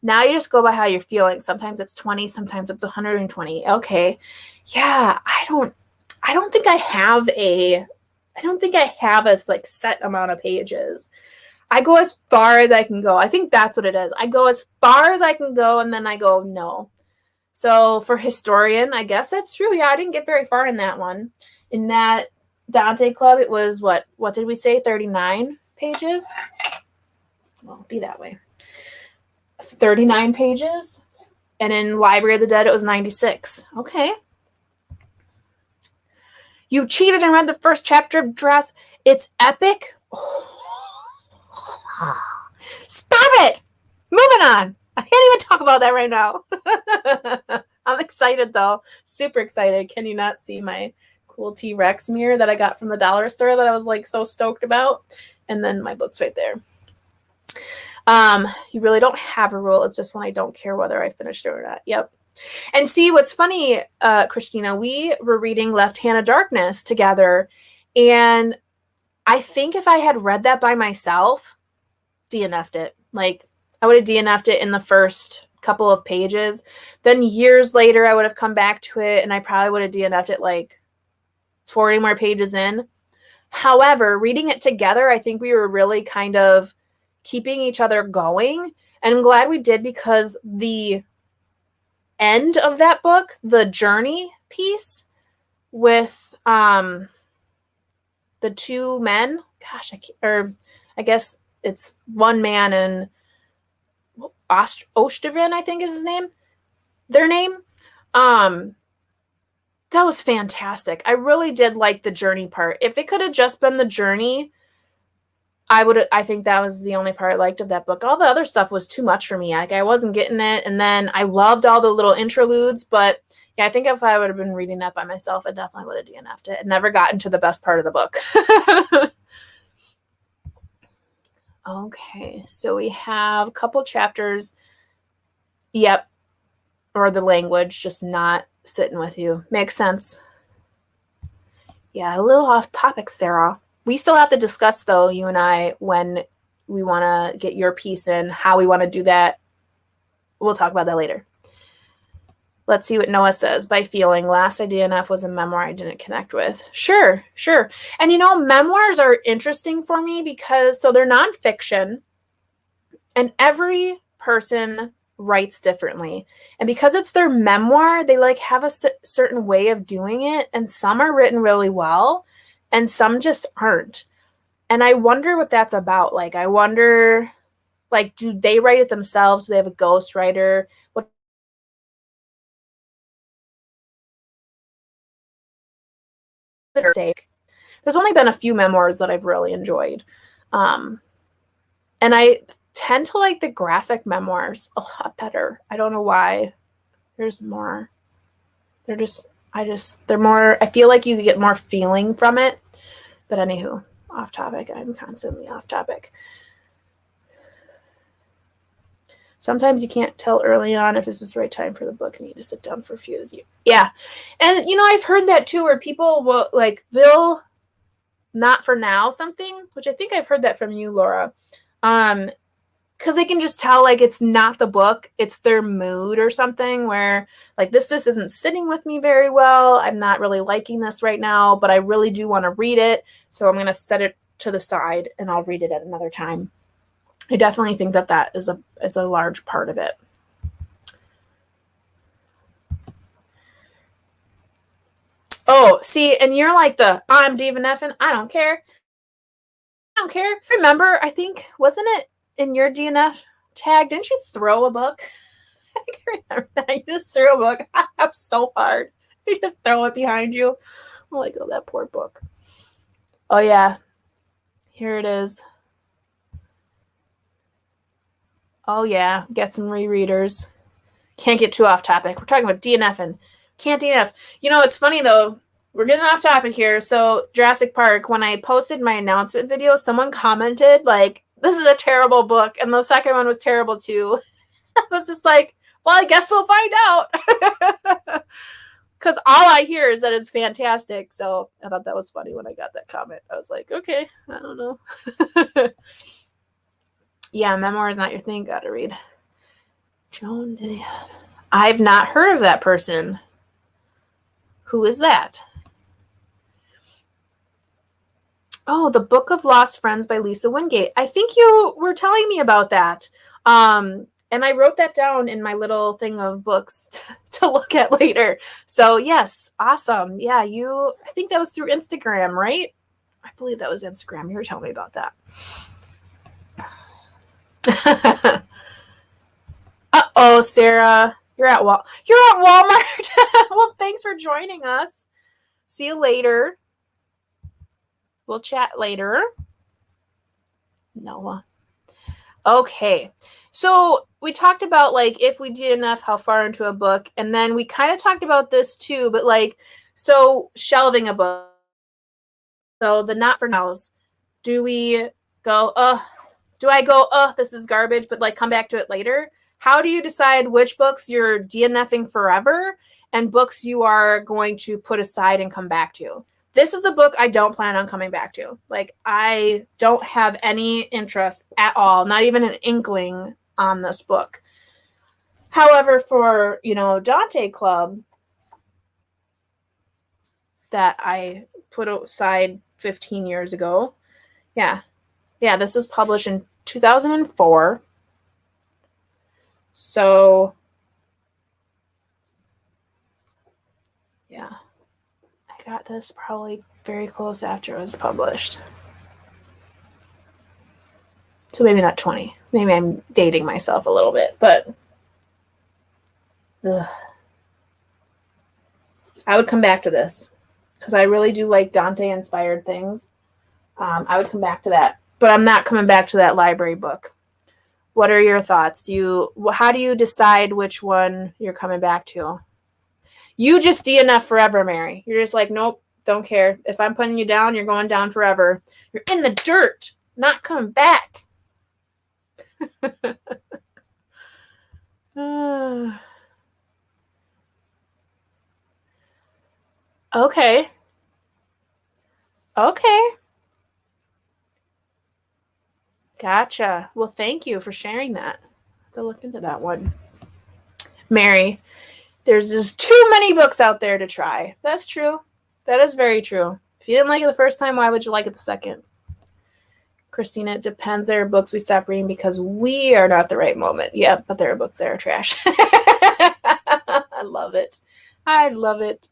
Now you just go by how you're feeling. Sometimes it's 20, sometimes it's 120. Okay. Yeah, I don't think I have a like set amount of pages. I go as far as I can go. I think that's what it is. I go as far as I can go and then I go, no. So for historian, I guess that's true. Yeah, I didn't get very far in that one. In that Dante Club, it was what did we say? 39 pages? Well, be that way. 39 pages. And in Library of the Dead, it was 96. Okay. You cheated and read the first chapter of Dress. It's epic. Stop it. Moving on. I can't even talk about that right now. I'm excited, though. Super excited. Can you not see my cool T-Rex mirror that I got from the dollar store that I was like so stoked about? And then my book's right there. You really don't have a rule. It's just when I don't care whether I finished it or not. Yep. And see, what's funny, Christina, we were reading Left Hand of Darkness together. And I think if I had read that by myself, DNF'd it. Like, I would have DNF'd it in the first couple of pages. Then years later, I would have come back to it, and I probably would have DNF'd it like 40 more pages in. However, reading it together, I think we were really kind of keeping each other going. And I'm glad we did, because the end of that book, the journey piece with the two men, gosh, I guess it's one man and Ostervin, I think is his name, their name. That was fantastic. I really did like the journey part. If it could have just been the journey, I think that was the only part I liked of that book. All the other stuff was too much for me. Like, I wasn't getting it. And then I loved all the little interludes, but yeah, I think if I would have been reading that by myself, I definitely would have DNF'd it and never gotten to the best part of the book. Okay, so we have a couple chapters. Yep. Or the language just not sitting with you. Makes sense. Yeah, a little off topic, Sarah. We still have to discuss, though, you and I, when we want to get your piece in, how we want to do that. We'll talk about that later. Let's see what Noah says. By feeling, last DNF was a memoir I didn't connect with. Sure. And, memoirs are interesting for me because, so they're nonfiction, and every person writes differently. And because it's their memoir, they have a certain way of doing it, and some are written really well, and some just aren't. And I wonder what that's about. I wonder, do they write it themselves? Do they have a ghostwriter? What take? There's only been a few memoirs that I've really enjoyed. And I tend to like the graphic memoirs a lot better. I don't know why. There's more. They're more, I feel like you get more feeling from it. But anywho, off topic. I'm constantly off topic. Sometimes you can't tell early on if this is the right time for the book and you need to sit down for a few. Yeah. And, I've heard that too, where people will, they'll not for now something, which I think I've heard that from you, Laura. Because they can just tell, it's not the book, it's their mood or something, where, this just isn't sitting with me very well. I'm not really liking this right now, but I really do want to read it. So I'm going to set it to the side and I'll read it at another time. I definitely think that is a large part of it. Oh, see, and you're like I'm DNFing. I don't care. Remember, I think, wasn't it in your DNF tag? Didn't you throw a book? I think I remember that. You just threw a book. That's so hard. You just throw it behind you. I'm like, oh, that poor book. Oh, yeah. Here it is. Oh, yeah. Get some rereaders. Can't get too off topic. We're talking about DNFing. Can't DNF. You know, it's funny, though. We're getting off topic here. So, Jurassic Park, when I posted my announcement video, someone commented, like, this is a terrible book. And the second one was terrible, too. I was just like, well, I guess we'll find out. Because all I hear is that it's fantastic. So, I thought that was funny when I got that comment. I was like, okay, I don't know. Yeah, memoir is not your thing. Gotta read. Joan Didion. I've not heard of that person. Who is that? Oh, The Book of Lost Friends by Lisa Wingate. I think you were telling me about that. And I wrote that down in my little thing of books to look at later. So, yes, awesome. Yeah, I think that was through Instagram, right? I believe that was Instagram. You were telling me about that. Uh-oh, Sarah. You're at Walmart. Well, thanks for joining us. See you later. We'll chat later. Noah. Okay. So we talked about, like, if we DNF, how far into a book. And then we kind of talked about this too, but, like, so shelving a book. So the not for nows. Do we go, do I go, this is garbage, but, like, come back to it later? How do you decide which books you're DNFing forever and books you are going to put aside and come back to? This is a book I don't plan on coming back to. Like, I don't have any interest at all, not even an inkling on this book. However, for, Dante Club that I put aside 15 years ago. Yeah, this was published in 2004. So, yeah, I got this probably very close after it was published. So maybe not 20. Maybe I'm dating myself a little bit, but I would come back to this because I really do like Dante-inspired things. I would come back to that, but I'm not coming back to that library book. What are your thoughts? How do you decide which one you're coming back to? You just DNF forever, Mary. You're just like, nope, don't care. If I'm putting you down, you're going down forever. You're in the dirt, not coming back. Okay. Gotcha. Well, thank you for sharing that. Let's look into that one. Mary, there's just too many books out there to try. That's true. That is very true. If you didn't like it the first time, why would you like it the second? Christina, it depends. There are books we stop reading because we are not the right moment. Yeah, but there are books that are trash. I love it. I love it.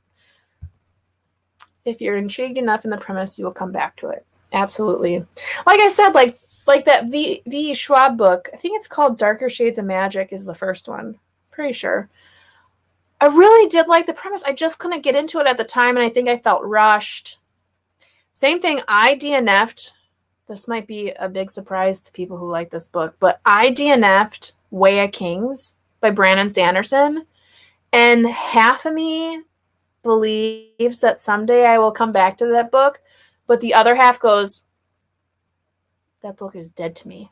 If you're intrigued enough in the premise, you will come back to it. Absolutely. Like I said, like that V. Schwab book, I think it's called Darker Shades of Magic is the first one. Pretty sure. I really did like the premise. I just couldn't get into it at the time, and I think I felt rushed. Same thing, I DNF'd. This might be a big surprise to people who like this book, but I DNF'd Way of Kings by Brandon Sanderson, and half of me believes that someday I will come back to that book, but the other half goes, that book is dead to me.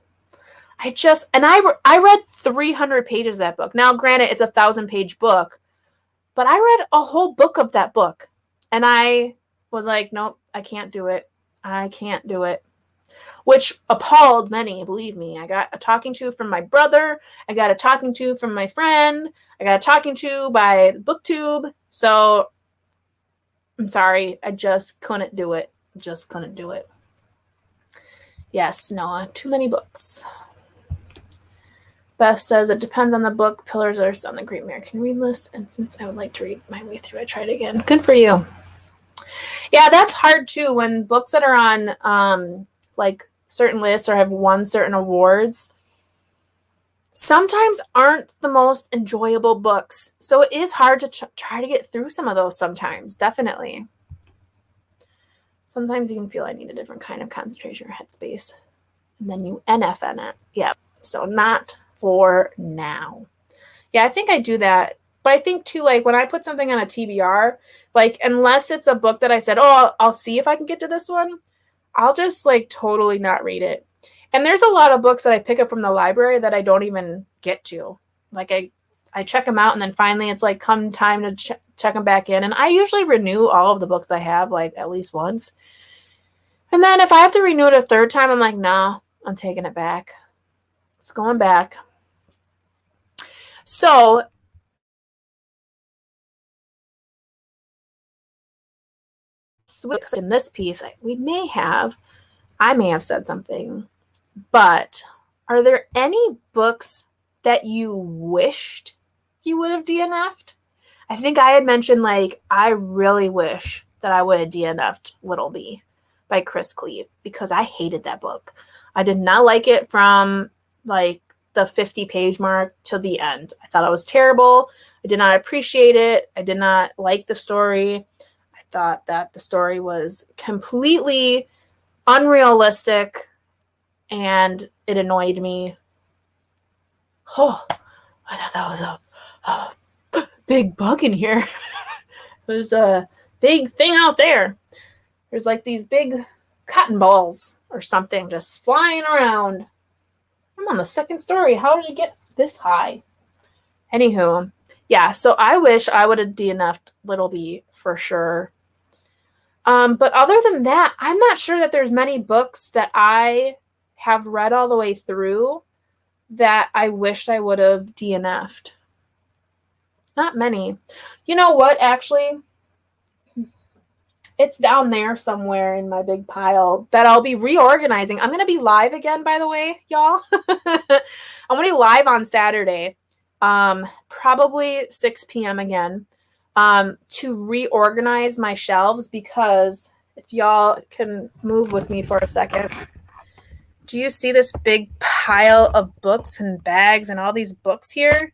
I read 300 pages of that book. Now, granted, it's a 1,000-page book, but I read a whole book of that book, and I was like, nope, I can't do it. I can't do it. Which appalled many, believe me. I got a talking to from my brother. I got a talking to from my friend. I got a talking to by BookTube. So, I'm sorry. I just couldn't do it. Just couldn't do it. Yes, Noah, too many books. Beth says, it depends on the book. Pillars are on the Great American Read List. And since I would like to read my way through, I tried again. Good for you. Yeah, that's hard too. When books that are on like certain lists or have won certain awards, sometimes aren't the most enjoyable books. So it is hard to try to get through some of those sometimes, definitely. Sometimes you can feel I need a different kind of concentration or headspace. And then you NF in it. Yeah. So not for now. Yeah, I think I do that. But I think too, like when I put something on a TBR, like unless it's a book that I said, oh, I'll see if I can get to this one, I'll just like totally not read it. And there's a lot of books that I pick up from the library that I don't even get to. Like I check them out and then finally it's like come time to check them back in. And I usually renew all of the books I have like at least once. And then if I have to renew it a third time, I'm like, nah, I'm taking it back. It's going back. So in this piece, I may have said something, but are there any books that you wished you would have DNF'd? I think I had mentioned, like, I really wish that I would have DNF'd Little B by Chris Cleave because I hated that book. I did not like it from, like, the 50-page mark to the end. I thought it was terrible. I did not appreciate it. I did not like the story. I thought that the story was completely unrealistic and it annoyed me. Oh, I thought that was a big bug in here. There's a big thing out there. There's like these big cotton balls or something just flying around. I'm on the second story. How did it get this high? Anywho, yeah, so I wish I would have DNF'd Little B for sure. But other than that, I'm not sure that there's many books that I have read all the way through that I wished I would have DNF'd. Not many. You know what, actually? It's down there somewhere in my big pile that I'll be reorganizing. I'm going to be live again, by the way, y'all. I'm going to be live on Saturday, probably 6 p.m. again, to reorganize my shelves because if y'all can move with me for a second. Do you see this big pile of books and bags and all these books here?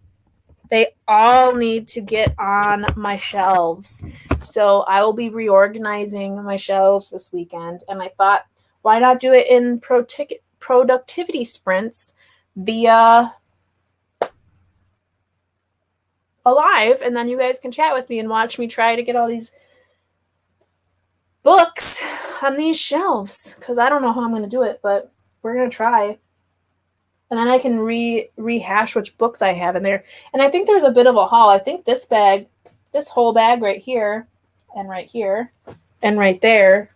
They all need to get on my shelves. So I will be reorganizing my shelves this weekend. And I thought, why not do it in productivity sprints via a live? And then you guys can chat with me and watch me try to get all these books on these shelves. Because I don't know how I'm going to do it, but we're going to try. And then I can rehash which books I have in there. And I think there's a bit of a haul. I think this bag, this whole bag right here, and right there,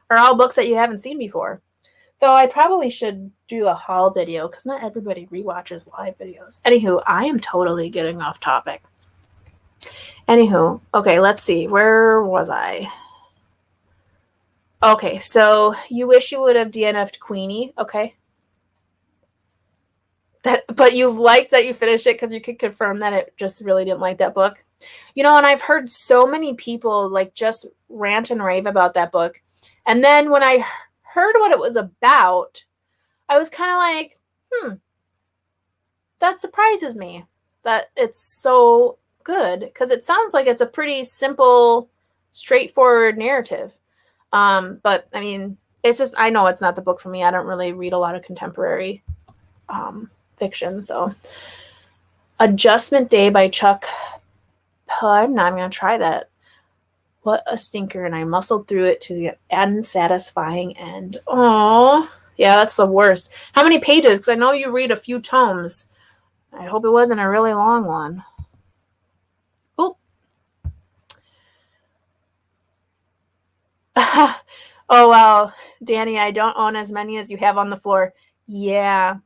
are all books that you haven't seen before. Though I probably should do a haul video because not everybody rewatches live videos. Anywho, I am totally getting off topic. Anywho, okay, let's see. Where was I? Okay, so you wish you would have DNF'd Queenie. Okay. But you've liked that you finished it because you could confirm that it just really didn't like that book. You know, and I've heard so many people like just rant and rave about that book. And then when I heard what it was about, I was kind of like, that surprises me that it's so good because it sounds like it's a pretty simple, straightforward narrative. But I mean, it's just, I know it's not the book for me. I don't really read a lot of contemporary fiction. So Adjustment Day by Chuck. I'm not going to try that. What a stinker. And I muscled through it to the unsatisfying end. Oh, yeah, that's the worst. How many pages? Because I know you read a few tomes. I hope it wasn't a really long one. Oh. Oh, wow. Danny, I don't own as many as you have on the floor. Yeah.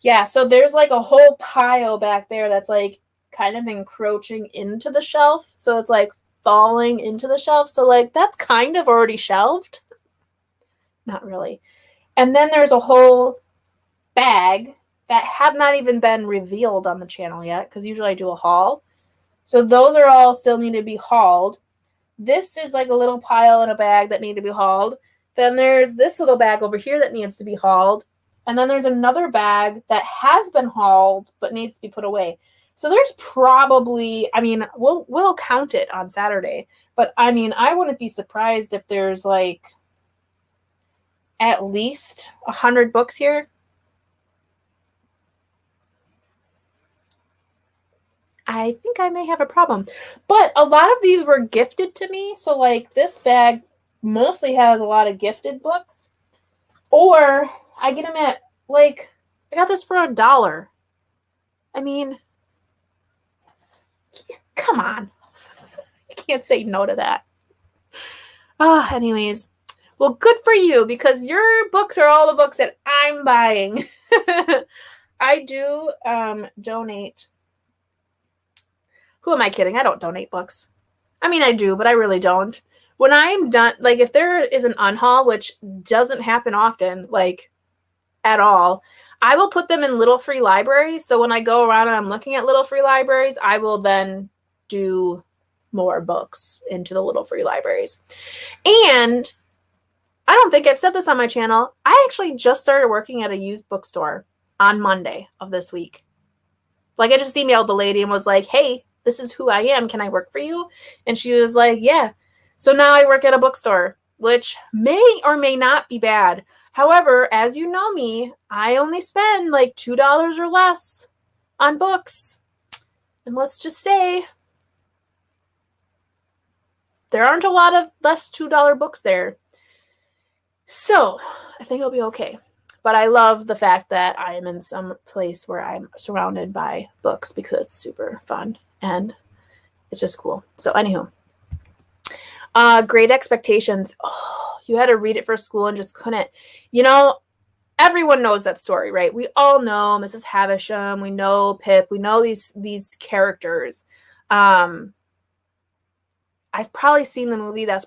Yeah, so there's like a whole pile back there that's like kind of encroaching into the shelf. So it's like falling into the shelf. So like that's kind of already shelved. Not really. And then there's a whole bag that have not even been revealed on the channel yet because usually I do a haul. So those are all still need to be hauled. This is like a little pile in a bag that need to be hauled. Then there's this little bag over here that needs to be hauled. And then there's another bag that has been hauled but needs to be put away. So there's probably, I mean, we'll count it on Saturday. But I mean, I wouldn't be surprised if there's like at least 100 books here. I think I may have a problem. But a lot of these were gifted to me. So like this bag mostly has a lot of gifted books. Or I get them at like, I got this for $1. I mean, come on. I can't say no to that. Anyways. Well, good for you, because your books are all the books that I'm buying. I do donate. Who am I kidding? I don't donate books. I mean, I do, but I really don't. When I'm done, like if there is an unhaul, which doesn't happen often, like at all, I will put them in little free libraries. So when I go around and I'm looking at little free libraries, I will then do more books into the little free libraries. And I don't think I've said this on my channel. I actually just started working at a used bookstore on Monday of this week. Like I just emailed the lady and was like, hey, this is who I am. Can I work for you? And she was like, yeah. So now I work at a bookstore, which may or may not be bad. However, as you know me, I only spend like $2 or less on books. And let's just say there aren't a lot of less $2 books there. So I think it'll be okay. But I love the fact that I am in some place where I'm surrounded by books because it's super fun and it's just cool. So anywho, Great Expectations. Oh, you had to read it for school and just couldn't. You know, everyone knows that story, right? We all know Mrs. Havisham. We know Pip. We know these characters. I've probably seen the movie. That's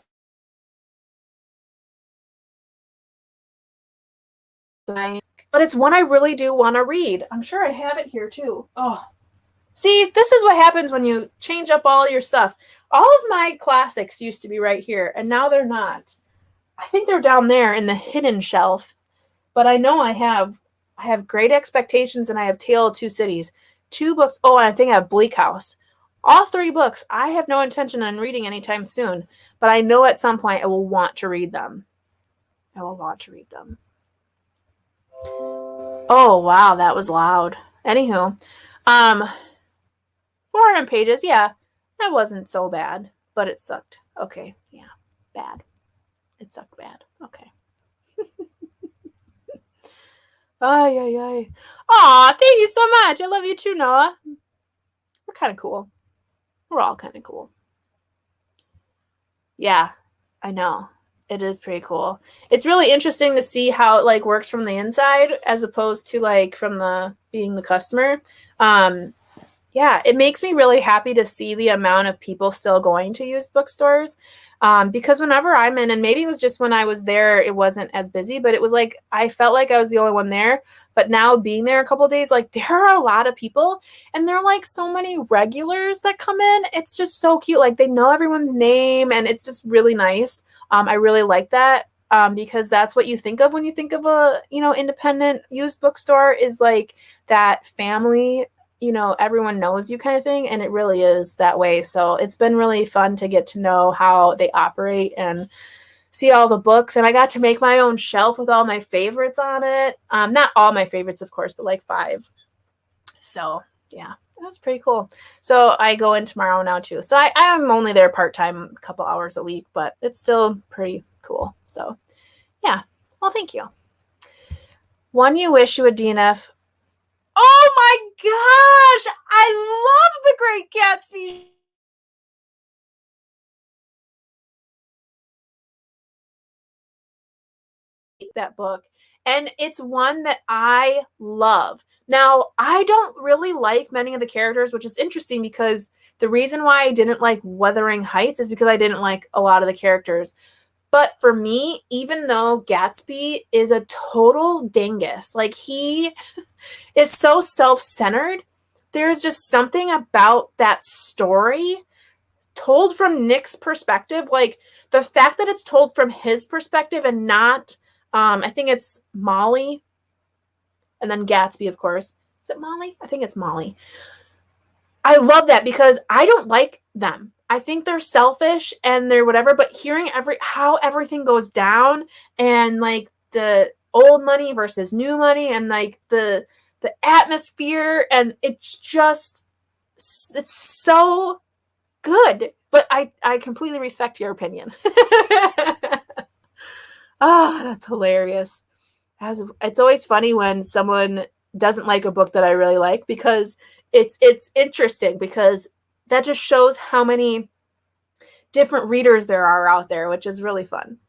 but it's one I really do want to read. I'm sure I have it here too. Oh, see, this is what happens when you change up all your stuff. All of my classics used to be right here, and now they're not. I think they're down there in the hidden shelf, but I know I have Great Expectations and I have Tale of Two Cities. 2 books. Oh, and I think I have Bleak House. All 3 books I have no intention on reading anytime soon, but I know at some point I will want to read them. I will want to read them. Oh, wow, that was loud. Anywho, 400 pages, yeah, that wasn't so bad, but it sucked. Okay, yeah, bad. It sucked bad. Okay. Ay, ay, ay. Aw, thank you so much. I love you too, Noah. We're kind of cool. We're all kind of cool. Yeah, I know. It is pretty cool. It's really interesting to see how it like works from the inside as opposed to like from the being the customer. Yeah, it makes me really happy to see the amount of people still going to used bookstores. Because whenever I'm in, and maybe it was just when I was there, it wasn't as busy, but it was like I felt like I was the only one there. But now being there a couple of days, like there are a lot of people, and there are like so many regulars that come in. It's just so cute. Like they know everyone's name, and it's just really nice. I really like that because that's what you think of when you think of a independent used bookstore, is like that family. Everyone knows you kind of thing, and it really is that way. So it's been really fun to get to know how they operate and see all the books. And I got to make my own shelf with all my favorites on it. Not all my favorites, of course, but like 5. So yeah, that's pretty cool. So I go in tomorrow now too. So I'm only there part-time, a couple hours a week, but it's still pretty cool. So yeah, well, thank you. One you wish you would DNF. Oh my gosh! I love The Great Gatsby. That book. And it's one that I love. Now, I don't really like many of the characters, which is interesting because the reason why I didn't like Wuthering Heights is because I didn't like a lot of the characters. But for me, even though Gatsby is a total dingus, like he is so self-centered, there's just something about that story told from Nick's perspective. Like the fact that it's told from his perspective and not, I think it's Molly. and then Gatsby, of course. Is it Molly? I think it's Molly. I love that because I don't like them. I think they're selfish and they're whatever, but hearing how everything goes down and like the old money versus new money and like the atmosphere, and it's so good. But I completely respect your opinion. Oh, that's hilarious. It's always funny when someone doesn't like a book that I really like, because it's interesting, because that just shows how many different readers there are out there, which is really fun.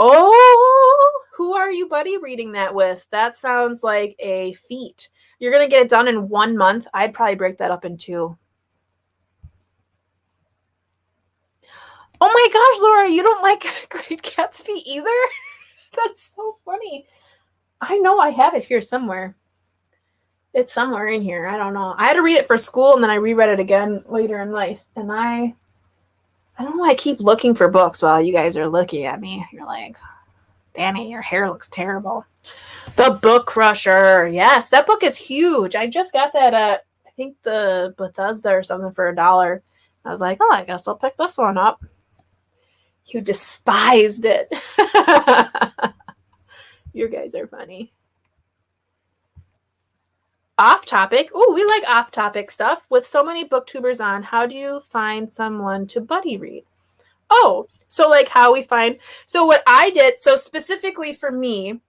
Oh, who are you buddy reading that with? That sounds like a feat. You're going to get it done in 1 month. I'd probably break that up in 2. Oh my gosh, Laura, you don't like Great Gatsby either? That's so funny. I know I have it here somewhere. It's somewhere in here. I don't know. I had to read it for school, and then I reread it again later in life. And I don't know. I keep looking for books while you guys are looking at me. You're like, Danny, your hair looks terrible. The Book Crusher. Yes, that book is huge. I just got that at, I think, the Bethesda or something for $1. I was like, oh, I guess I'll pick this one up. You despised it. You guys are funny. Off topic. Oh, we like off topic stuff. With so many booktubers on, how do you find someone to buddy read? Oh, so like how we find. So what I did, so specifically for me,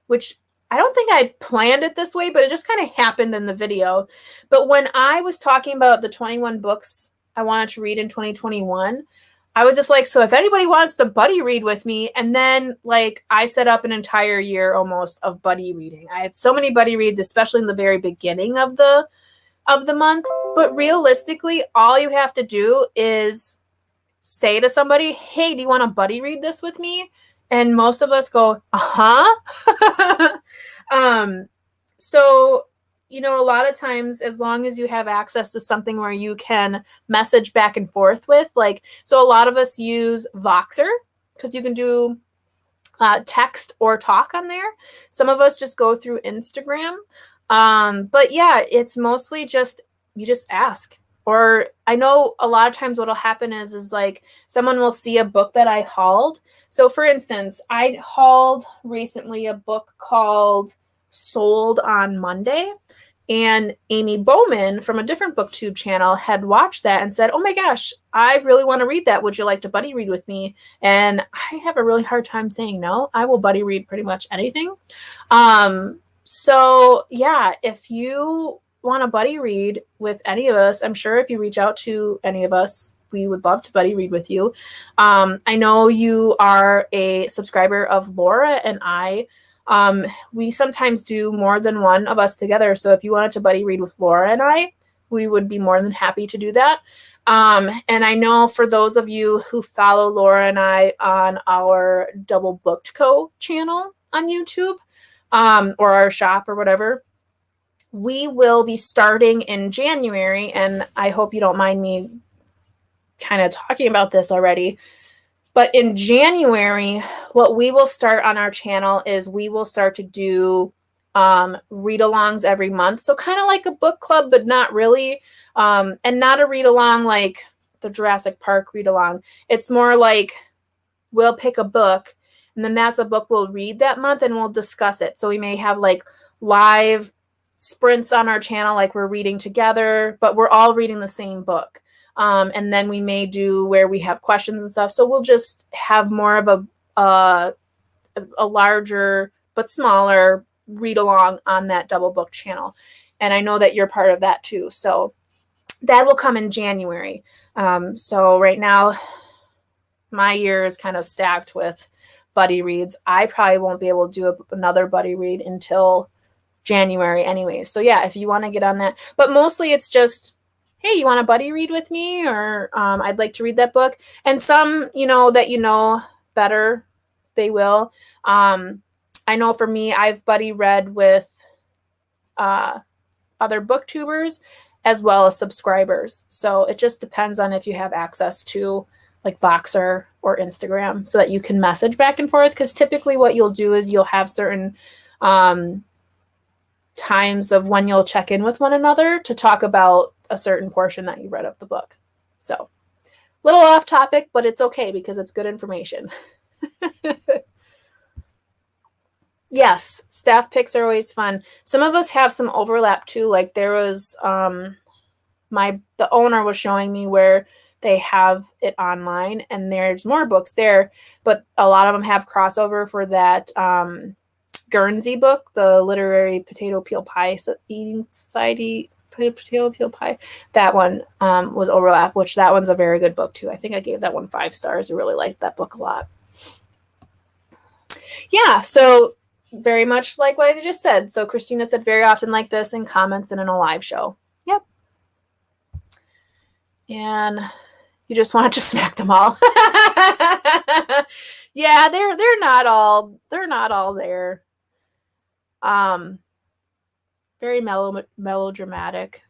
which I don't think I planned it this way, but it just kind of happened in the video. But when I was talking about the 21 books I wanted to read in 2021, I was just like, so if anybody wants to buddy read with me, and then like I set up an entire year almost of buddy reading. I had so many buddy reads, especially in the very beginning of the month. But realistically, all you have to do is say to somebody, hey, do you want to buddy read this with me? And most of us go, uh-huh. So, you know, a lot of times, as long as you have access to something where you can message back and forth with, like, so a lot of us use Voxer because you can do text or talk on there. Some of us just go through Instagram. But yeah, it's mostly just, you just ask. Or I know a lot of times what'll happen is like someone will see a book that I hauled. So for instance, I hauled recently a book called Sold on Monday. And Amy Bowman from a different booktube channel had watched that and said, oh my gosh, I really want to read that. Would you like to buddy read with me? And I have a really hard time saying no. I will buddy read pretty much anything. So yeah, if you want to buddy read with any of us, I'm sure if you reach out to any of us, we would love to buddy read with you. I know you are a subscriber of Laura and I. We sometimes do more than one of us together. So if you wanted to buddy read with Laura and I, we would be more than happy to do that. And I know for those of you who follow Laura and I on our Double Booked Co. channel on YouTube, or our shop or whatever, we will be starting in January. And I hope you don't mind me kind of talking about this already. But in January, what we will start on our channel is we will start to do read-alongs every month. So kind of like a book club, but not really. And not a read-along like the Jurassic Park read-along. It's more like we'll pick a book, and then that's a book we'll read that month, and we'll discuss it. So we may have like live sprints on our channel, like we're reading together, but we're all reading the same book. And then we may do where we have questions and stuff. So we'll just have more of a larger but smaller read along on that Double Book channel. And I know that you're part of that too. So that will come in January. So right now, my year is kind of stacked with buddy reads. I probably won't be able to do another buddy read until January anyway. So yeah, if you want to get on that. But mostly it's just, hey, you want to buddy read with me? Or I'd like to read that book. And some, that better, they will. I know for me, I've buddy read with other booktubers as well as subscribers. So it just depends on if you have access to like Voxer or Instagram so that you can message back and forth. Because typically what you'll do is you'll have certain times of when you'll check in with one another to talk about a certain portion that you read of the book. So, little off topic, but it's okay because it's good information. Yes, staff picks are always fun. Some of us have some overlap too. Like there was the owner was showing me where they have it online and there's more books there, but a lot of them have crossover for that Guernsey book, the Literary Potato Peel Pie Eating Society Potato Peel Pie. That one was overlap, which that one's a very good book too. I think I gave that one 5 stars. I really liked that book a lot. Yeah, so very much like what I just said. So Christina said very often like this in comments and in a live show. Yep. And you just wanted to smack them all. Yeah, they're not all there. Very melodramatic.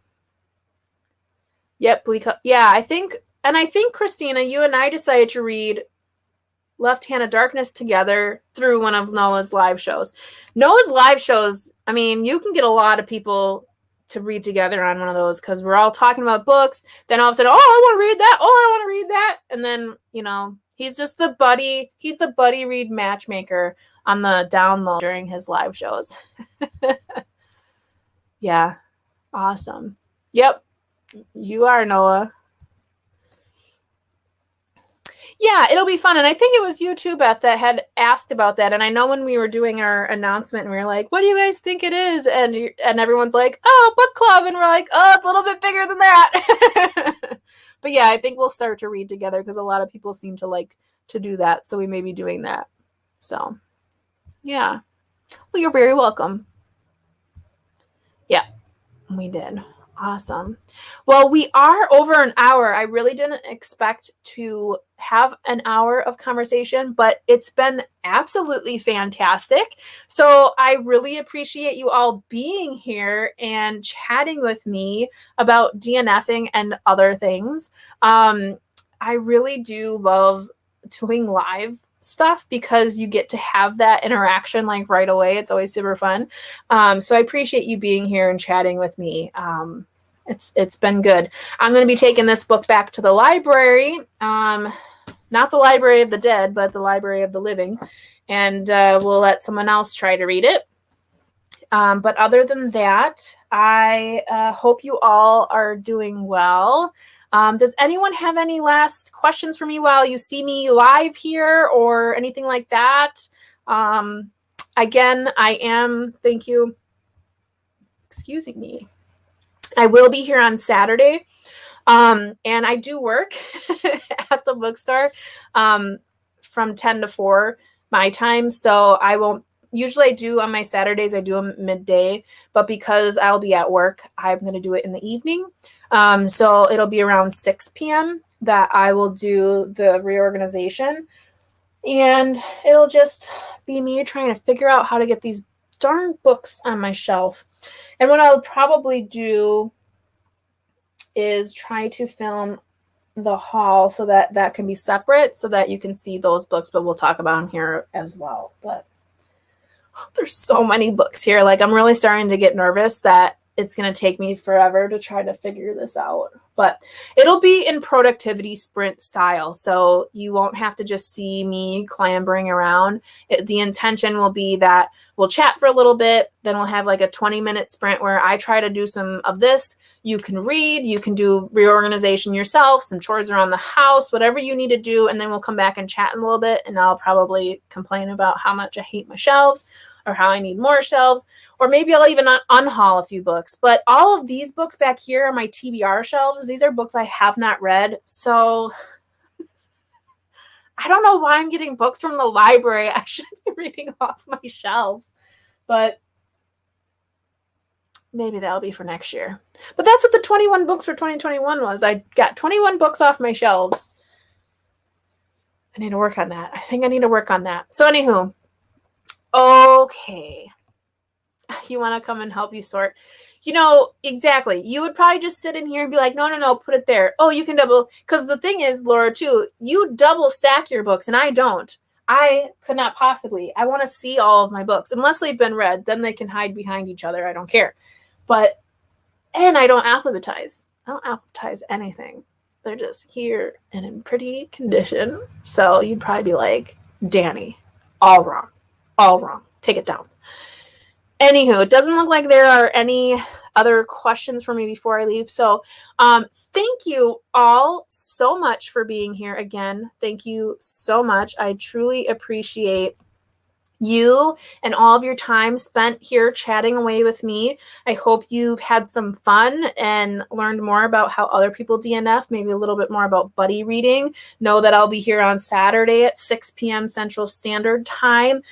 Yep, bleak. Yeah, I think Christina, you and I decided to read Left Hand of Darkness together through one of Noah's live shows. Noah's live shows, I mean, you can get a lot of people to read together on one of those because we're all talking about books. Then all of a sudden, oh, I want to read that. Oh, I want to read that. And then, he's just the buddy. He's the buddy read matchmaker on the download during his live shows. Yeah. Awesome. Yep. You are, Noah. Yeah, it'll be fun. And I think it was you too, Beth, that had asked about that. And I know when we were doing our announcement, we were like, what do you guys think it is? And everyone's like, oh, book club. And we're like, oh, it's a little bit bigger than that. But yeah, I think we'll start to read together because a lot of people seem to like to do that. So we may be doing that. So, yeah. Well, you're very welcome. Yeah, we did. Awesome. Well, we are over an hour. I really didn't expect to have an hour of conversation, but it's been absolutely fantastic. So I really appreciate you all being here and chatting with me about DNFing and other things. I really do love doing live stuff because you get to have that interaction like right away. It's always super fun. So I appreciate you being here and chatting with me. It's been good. I'm going to be taking this book back to the library, not the library of the dead, but the library of the living, and we'll let someone else try to read it. But other than that, I hope you all are doing well. Does anyone have any last questions for me while you see me live here or anything like that? Again, thank you. Excusing me. I will be here on Saturday, and I do work at the bookstore from 10 to 4 my time, so I won't. Usually I do on my Saturdays, I do them midday, but because I'll be at work, I'm going to do it in the evening. So it'll be around 6 p.m. that I will do the reorganization, and it'll just be me trying to figure out how to get these darn books on my shelf. And what I'll probably do is try to film the haul so that can be separate so that you can see those books, but we'll talk about them here as well. But there's so many books here. Like I'm really starting to get nervous that it's going to take me forever to try to figure this out. But it'll be in productivity sprint style. So you won't have to just see me clambering around. The intention will be that we'll chat for a little bit. Then we'll have like a 20-minute sprint where I try to do some of this. You can read, you can do reorganization yourself, some chores around the house, whatever you need to do. And then we'll come back and chat in a little bit. And I'll probably complain about how much I hate my shelves or how I need more shelves. Or maybe I'll even unhaul a few books. But all of these books back here are my TBR shelves. These are books I have not read. So I don't know why I'm getting books from the library. I should be reading off my shelves. But maybe that'll be for next year. But that's what the 21 books for 2021 was. I got 21 books off my shelves. I need to work on that. I think I need to work on that. So anywho, okay. You want to come and help you sort? Exactly. You would probably just sit in here and be like, no, put it there. Oh, you can double. Because the thing is, Laura, too, you double stack your books and I don't. I could not possibly. I want to see all of my books. Unless they've been read, then they can hide behind each other. I don't care. And I don't alphabetize. I don't alphabetize anything. They're just here and in pretty condition. So you'd probably be like, Danny, all wrong. All wrong. Take it down. Anywho, it doesn't look like there are any other questions for me before I leave. So thank you all so much for being here again. Thank you so much. I truly appreciate you and all of your time spent here chatting away with me. I hope you've had some fun and learned more about how other people DNF, maybe a little bit more about buddy reading. Know that I'll be here on Saturday at 6 p.m. Central Standard Time.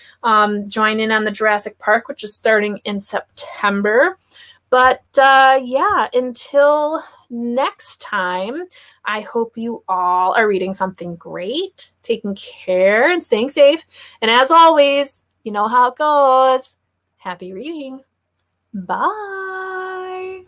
Join in on the Jurassic Park, which is starting in September. But yeah, until next time, I hope you all are reading something great, taking care, and staying safe. And as always, you know how it goes. Happy reading. Bye.